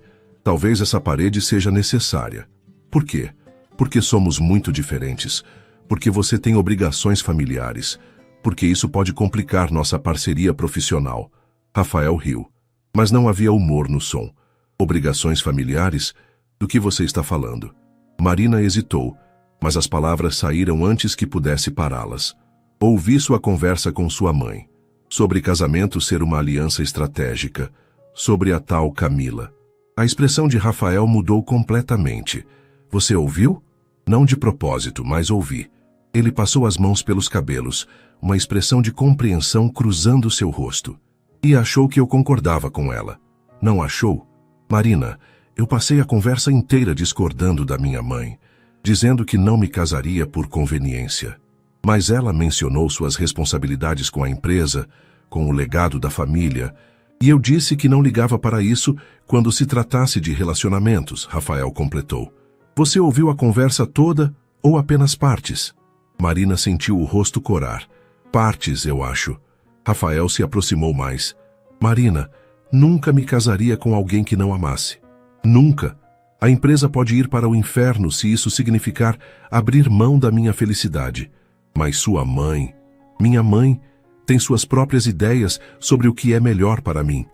Talvez essa parede seja necessária. Por quê? Porque somos muito diferentes. Porque você tem obrigações familiares. Porque isso pode complicar nossa parceria profissional. Rafael riu. Mas não havia humor no som. Obrigações familiares? Do que você está falando? Marina hesitou, mas as palavras saíram antes que pudesse pará-las. Ouvi sua conversa com sua mãe. Sobre casamento ser uma aliança estratégica. Sobre a tal Camila. A expressão de Rafael mudou completamente. Você ouviu? Não de propósito, mas ouvi. Ele passou as mãos pelos cabelos, uma expressão de compreensão cruzando seu rosto. E achou que eu concordava com ela. Não achou? Marina, eu passei a conversa inteira discordando da minha mãe, dizendo que não me casaria por conveniência. Mas ela mencionou suas responsabilidades com a empresa, com o legado da família, e eu disse que não ligava para isso quando se tratasse de relacionamentos, Rafael completou. Você ouviu a conversa toda ou apenas partes? Marina sentiu o rosto corar. Partes, eu acho. Rafael se aproximou mais. Marina, nunca me casaria com alguém que não amasse. Nunca. A empresa pode ir para o inferno se isso significar abrir mão da minha felicidade. Mas sua mãe, minha mãe, tem suas próprias ideias sobre o que é melhor para mim.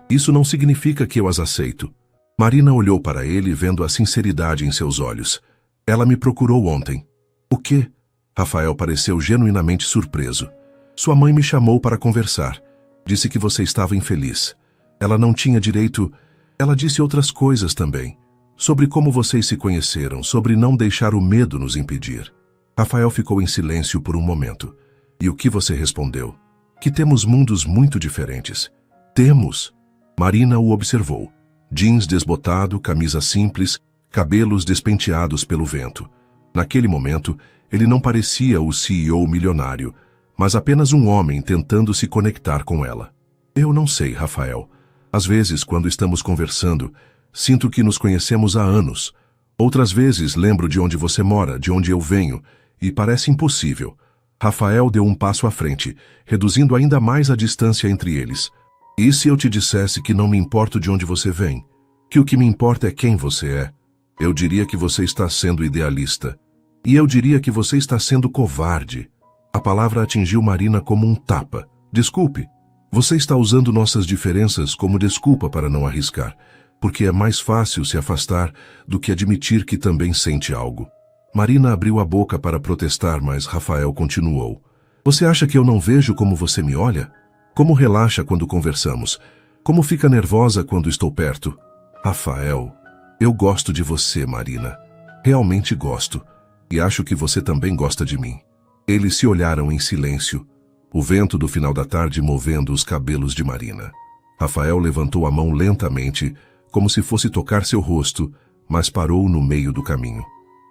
Isso não significa que eu as aceito. Marina olhou para ele vendo a sinceridade em seus olhos. Ela me procurou ontem. O quê? Rafael pareceu genuinamente surpreso. Sua mãe me chamou para conversar. Disse que você estava infeliz. Ela não tinha direito... Ela disse outras coisas também. Sobre como vocês se conheceram, sobre não deixar o medo nos impedir. Rafael ficou em silêncio por um momento. E o que você respondeu? Que temos mundos muito diferentes. Temos. Marina o observou. Jeans desbotado, camisa simples, cabelos despenteados pelo vento. Naquele momento, ele não parecia o CEO milionário, mas apenas um homem tentando se conectar com ela. Eu não sei, Rafael. Às vezes, quando estamos conversando, sinto que nos conhecemos há anos. Outras vezes, lembro de onde você mora, de onde eu venho, e parece impossível. Rafael deu um passo à frente, reduzindo ainda mais a distância entre eles. E se eu te dissesse que não me importo de onde você vem? Que o que me importa é quem você é? Eu diria que você está sendo idealista. E eu diria que você está sendo covarde. A palavra atingiu Marina como um tapa. Desculpe. Você está usando nossas diferenças como desculpa para não arriscar, porque é mais fácil se afastar do que admitir que também sente algo. Marina abriu a boca para protestar, mas Rafael continuou. Você acha que eu não vejo como você me olha? Como relaxa quando conversamos? Como fica nervosa quando estou perto? Rafael, eu gosto de você, Marina. Realmente gosto. E acho que você também gosta de mim. Eles se olharam em silêncio, o vento do final da tarde movendo os cabelos de Marina. Rafael levantou a mão lentamente, como se fosse tocar seu rosto, mas parou no meio do caminho.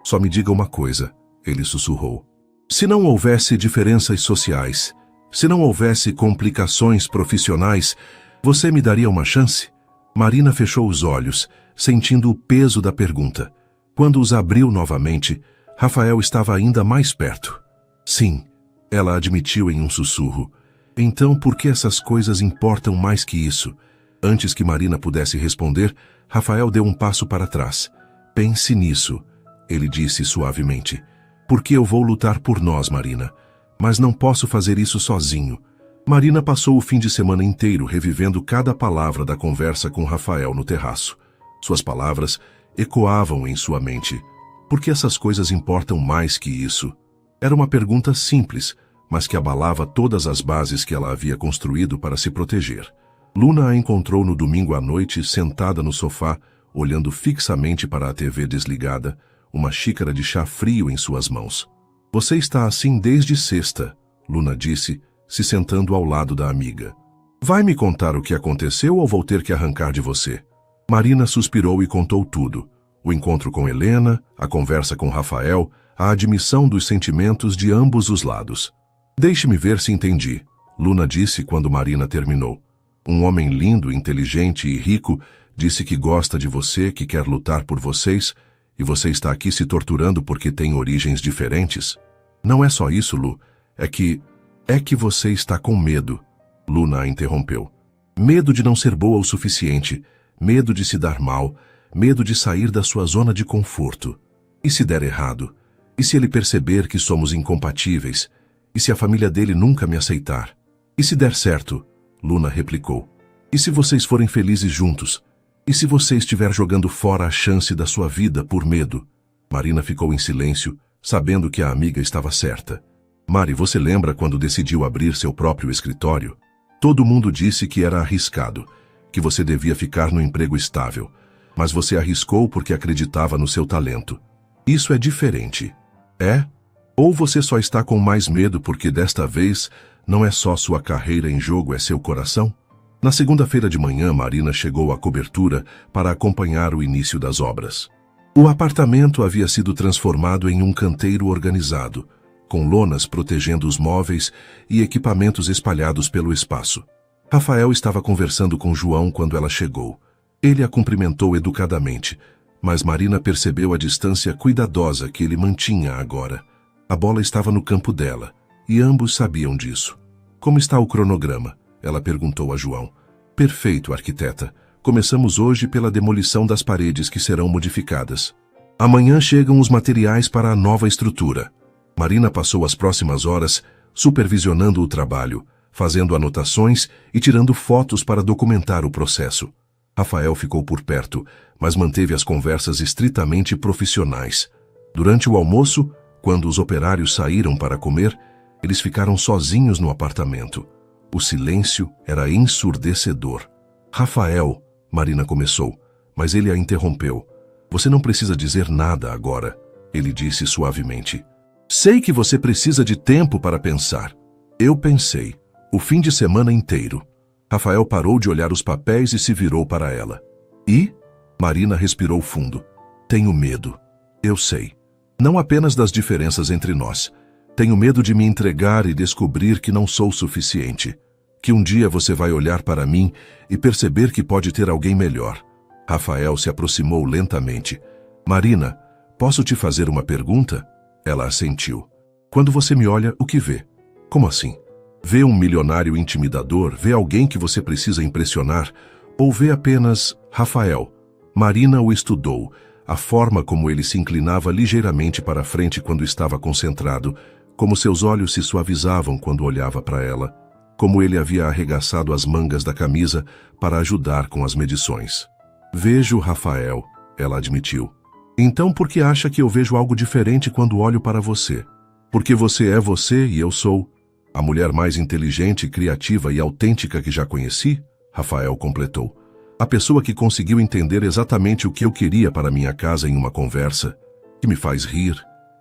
Só me diga uma coisa, ele sussurrou. Se não houvesse diferenças sociais, se não houvesse complicações profissionais, você me daria uma chance? Marina fechou os olhos, sentindo o peso da pergunta. Quando os abriu novamente, Rafael estava ainda mais perto. Sim, ela admitiu em um sussurro. Então por que essas coisas importam mais que isso? Antes que Marina pudesse responder, Rafael deu um passo para trás. Pense nisso, ele disse suavemente. Porque eu vou lutar por nós, Marina. Mas não posso fazer isso sozinho. Marina passou o fim de semana inteiro revivendo cada palavra da conversa com Rafael no terraço. Suas palavras ecoavam em sua mente. Por que essas coisas importam mais que isso? Era uma pergunta simples, mas que abalava todas as bases que ela havia construído para se proteger. Luna a encontrou no domingo à noite, sentada no sofá, olhando fixamente para a TV desligada, uma xícara de chá frio em suas mãos. Você está assim desde sexta, Luna disse, se sentando ao lado da amiga. Vai me contar o que aconteceu ou vou ter que arrancar de você? Marina suspirou e contou tudo. O encontro com Helena, a conversa com Rafael, a admissão dos sentimentos de ambos os lados. Deixe-me ver se entendi, Luna disse quando Marina terminou. Um homem lindo, inteligente e rico disse que gosta de você, que quer lutar por vocês, e você está aqui se torturando porque tem origens diferentes? Não é só isso, Lu. É que você está com medo. Luna a interrompeu. Medo de não ser boa o suficiente, medo de se dar mal, medo de sair da sua zona de conforto. E se der errado? E se ele perceber que somos incompatíveis? E se a família dele nunca me aceitar? E se der certo? Luna replicou. E se vocês forem felizes juntos? E se você estiver jogando fora a chance da sua vida por medo? Marina ficou em silêncio, sabendo que a amiga estava certa. Mari, você lembra quando decidiu abrir seu próprio escritório? Todo mundo disse que era arriscado, que você devia ficar no emprego estável, mas você arriscou porque acreditava no seu talento. Isso é diferente. É? Ou você só está com mais medo porque desta vez não é só sua carreira em jogo, é seu coração? Na segunda-feira de manhã, Marina chegou à cobertura para acompanhar o início das obras. O apartamento havia sido transformado em um canteiro organizado, com lonas protegendo os móveis e equipamentos espalhados pelo espaço. Rafael estava conversando com João quando ela chegou. Ele a cumprimentou educadamente, mas Marina percebeu a distância cuidadosa que ele mantinha agora. A bola estava no campo dela, e ambos sabiam disso. Como está o cronograma? Ela perguntou a João. Perfeito, arquiteta. Começamos hoje pela demolição das paredes que serão modificadas. Amanhã chegam os materiais para a nova estrutura. Marina passou as próximas horas supervisionando o trabalho, fazendo anotações e tirando fotos para documentar o processo. Rafael ficou por perto, mas manteve as conversas estritamente profissionais. Durante o almoço, quando os operários saíram para comer, eles ficaram sozinhos no apartamento. O silêncio era ensurdecedor. Rafael, Marina começou, mas ele a interrompeu. Você não precisa dizer nada agora, ele disse suavemente. Sei que você precisa de tempo para pensar. Eu pensei. O fim de semana inteiro. Rafael parou de olhar os papéis e se virou para ela. E? Marina respirou fundo. Tenho medo. Eu sei. Não apenas das diferenças entre nós. Tenho medo de me entregar e descobrir que não sou suficiente. Que um dia você vai olhar para mim e perceber que pode ter alguém melhor. Rafael se aproximou lentamente. Marina, posso te fazer uma pergunta? Ela assentiu. Quando você me olha, o que vê? Como assim? Vê um milionário intimidador? Vê alguém que você precisa impressionar? Ou vê apenas Rafael? Marina o estudou, a forma como ele se inclinava ligeiramente para frente quando estava concentrado, como seus olhos se suavizavam quando olhava para ela, como ele havia arregaçado as mangas da camisa para ajudar com as medições. Vejo Rafael, ela admitiu. Então por que acha que eu vejo algo diferente quando olho para você? Porque você é você e eu sou a mulher mais inteligente, criativa e autêntica que já conheci? Rafael completou. A pessoa que conseguiu entender exatamente o que eu queria para minha casa em uma conversa, que me faz rir,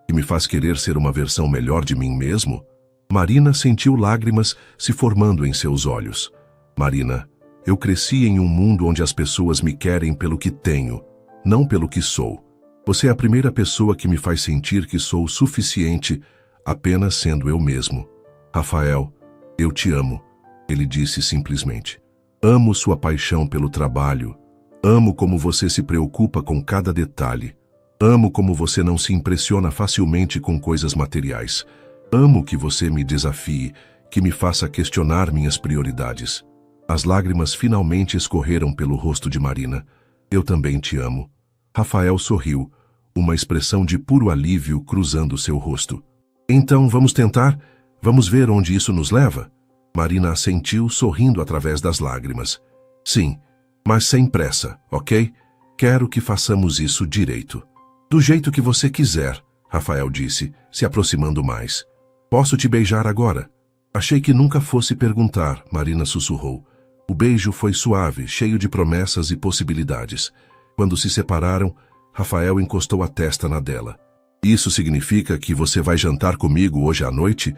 que me faz querer ser uma versão melhor de mim mesmo. Marina sentiu lágrimas se formando em seus olhos. Marina, eu cresci em um mundo onde as pessoas me querem pelo que tenho, não pelo que sou. Você é a primeira pessoa que me faz sentir que sou suficiente apenas sendo eu mesmo. Rafael, eu te amo, ele disse simplesmente. Amo sua paixão pelo trabalho. Amo como você se preocupa com cada detalhe. Amo como você não se impressiona facilmente com coisas materiais. Amo que você me desafie, que me faça questionar minhas prioridades. As lágrimas finalmente escorreram pelo rosto de Marina. Eu também te amo. Rafael sorriu, uma expressão de puro alívio cruzando seu rosto. Então vamos tentar? Vamos ver onde isso nos leva? Marina assentiu, sorrindo através das lágrimas. Sim, mas sem pressa, ok? Quero que façamos isso direito. Do jeito que você quiser, Rafael disse, se aproximando mais. Posso te beijar agora? Achei que nunca fosse perguntar, Marina sussurrou. O beijo foi suave, cheio de promessas e possibilidades. Quando se separaram, Rafael encostou a testa na dela. Isso significa que você vai jantar comigo hoje à noite?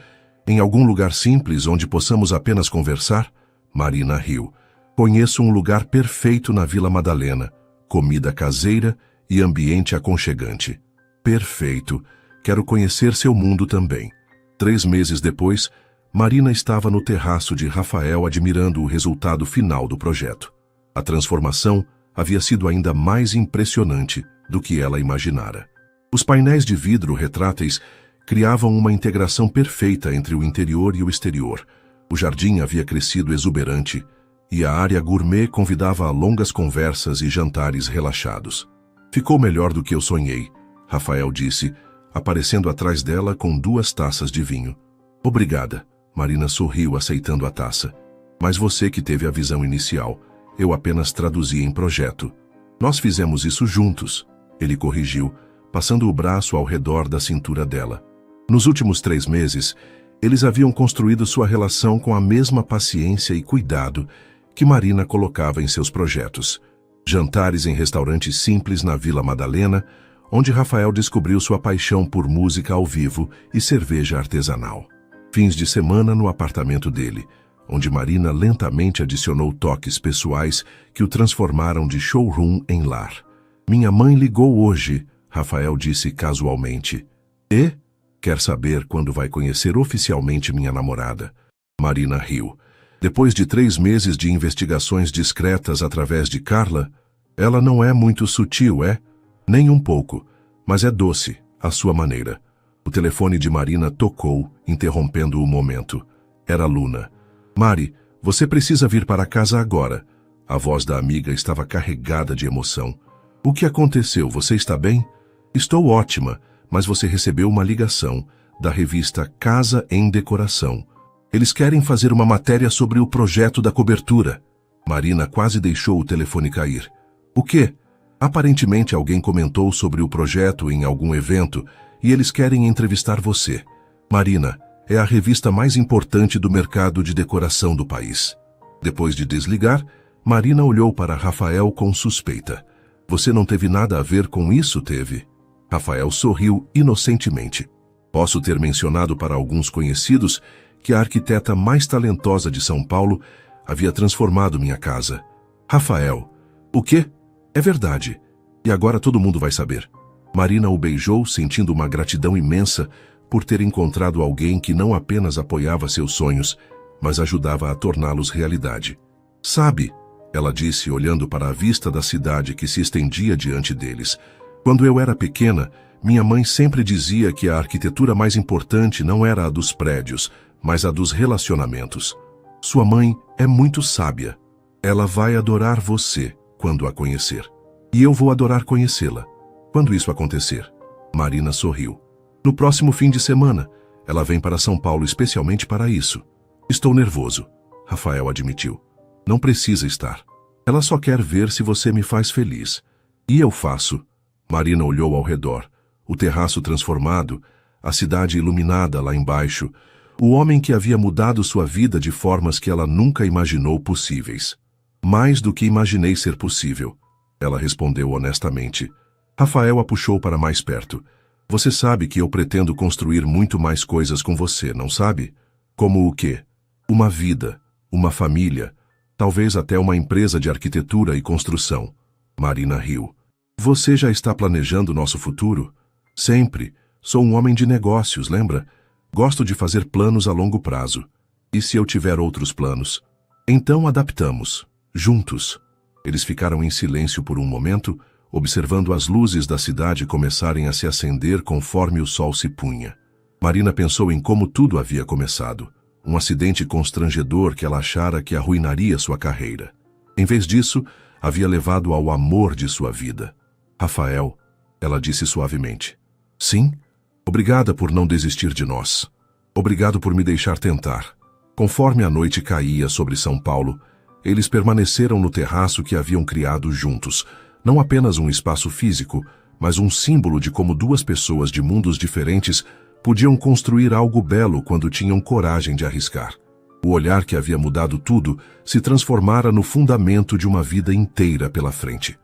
Em algum lugar simples onde possamos apenas conversar? Marina riu. Conheço um lugar perfeito na Vila Madalena. Comida caseira e ambiente aconchegante. Perfeito. Quero conhecer seu mundo também. 3 meses depois, Marina estava no terraço de Rafael admirando o resultado final do projeto. A transformação havia sido ainda mais impressionante do que ela imaginara. Os painéis de vidro retráteis criavam uma integração perfeita entre o interior e o exterior. O jardim havia crescido exuberante, e a área gourmet convidava a longas conversas e jantares relaxados. Ficou melhor do que eu sonhei, Rafael disse, aparecendo atrás dela com 2 taças de vinho. Obrigada, Marina sorriu aceitando a taça. Mas você que teve a visão inicial, eu apenas traduzi em projeto. Nós fizemos isso juntos, ele corrigiu, passando o braço ao redor da cintura dela. Nos últimos 3 meses, eles haviam construído sua relação com a mesma paciência e cuidado que Marina colocava em seus projetos. Jantares em restaurantes simples na Vila Madalena, onde Rafael descobriu sua paixão por música ao vivo e cerveja artesanal. Fins de semana no apartamento dele, onde Marina lentamente adicionou toques pessoais que o transformaram de showroom em lar. Minha mãe ligou hoje, Rafael disse casualmente. E? Quer saber quando vai conhecer oficialmente minha namorada? Marina riu. Depois de 3 meses de investigações discretas através de Carla, ela não é muito sutil, é? Nem um pouco, mas é doce, à sua maneira. O telefone de Marina tocou, interrompendo o momento. Era Luna. Mari, você precisa vir para casa agora. A voz da amiga estava carregada de emoção. O que aconteceu? Você está bem? Estou ótima, mas você recebeu uma ligação da revista Casa em Decoração. Eles querem fazer uma matéria sobre o projeto da cobertura. Marina quase deixou o telefone cair. O quê? Aparentemente alguém comentou sobre o projeto em algum evento e eles querem entrevistar você. Marina, é a revista mais importante do mercado de decoração do país. Depois de desligar, Marina olhou para Rafael com suspeita. Você não teve nada a ver com isso, teve? Rafael sorriu inocentemente. Posso ter mencionado para alguns conhecidos que a arquiteta mais talentosa de São Paulo havia transformado minha casa. Rafael, o quê? É verdade. E agora todo mundo vai saber. Marina o beijou, sentindo uma gratidão imensa por ter encontrado alguém que não apenas apoiava seus sonhos, mas ajudava a torná-los realidade. Sabe, ela disse, olhando para a vista da cidade que se estendia diante deles. Quando eu era pequena, minha mãe sempre dizia que a arquitetura mais importante não era a dos prédios, mas a dos relacionamentos. Sua mãe é muito sábia. Ela vai adorar você quando a conhecer. E eu vou adorar conhecê-la. Quando isso acontecer? Marina sorriu. No próximo fim de semana, ela vem para São Paulo especialmente para isso. Estou nervoso, Rafael admitiu. Não precisa estar. Ela só quer ver se você me faz feliz. E eu faço. Marina olhou ao redor. O terraço transformado, a cidade iluminada lá embaixo, o homem que havia mudado sua vida de formas que ela nunca imaginou possíveis. Mais do que imaginei ser possível, ela respondeu honestamente. Rafael a puxou para mais perto. Você sabe que eu pretendo construir muito mais coisas com você, não sabe? Como o quê? Uma vida, uma família, talvez até uma empresa de arquitetura e construção. Marina riu. Você já está planejando nosso futuro? Sempre. Sou um homem de negócios, lembra? Gosto de fazer planos a longo prazo. E se eu tiver outros planos? Então adaptamos. Juntos. Eles ficaram em silêncio por um momento, observando as luzes da cidade começarem a se acender conforme o sol se punha. Marina pensou em como tudo havia começado. Um acidente constrangedor que ela achara que arruinaria sua carreira. Em vez disso, havia levado ao amor de sua vida. Rafael, ela disse suavemente. Sim? Obrigada por não desistir de nós. Obrigado por me deixar tentar. Conforme a noite caía sobre São Paulo, eles permaneceram no terraço que haviam criado juntos, não apenas um espaço físico, mas um símbolo de como 2 pessoas de mundos diferentes podiam construir algo belo quando tinham coragem de arriscar. O olhar que havia mudado tudo se transformara no fundamento de uma vida inteira pela frente.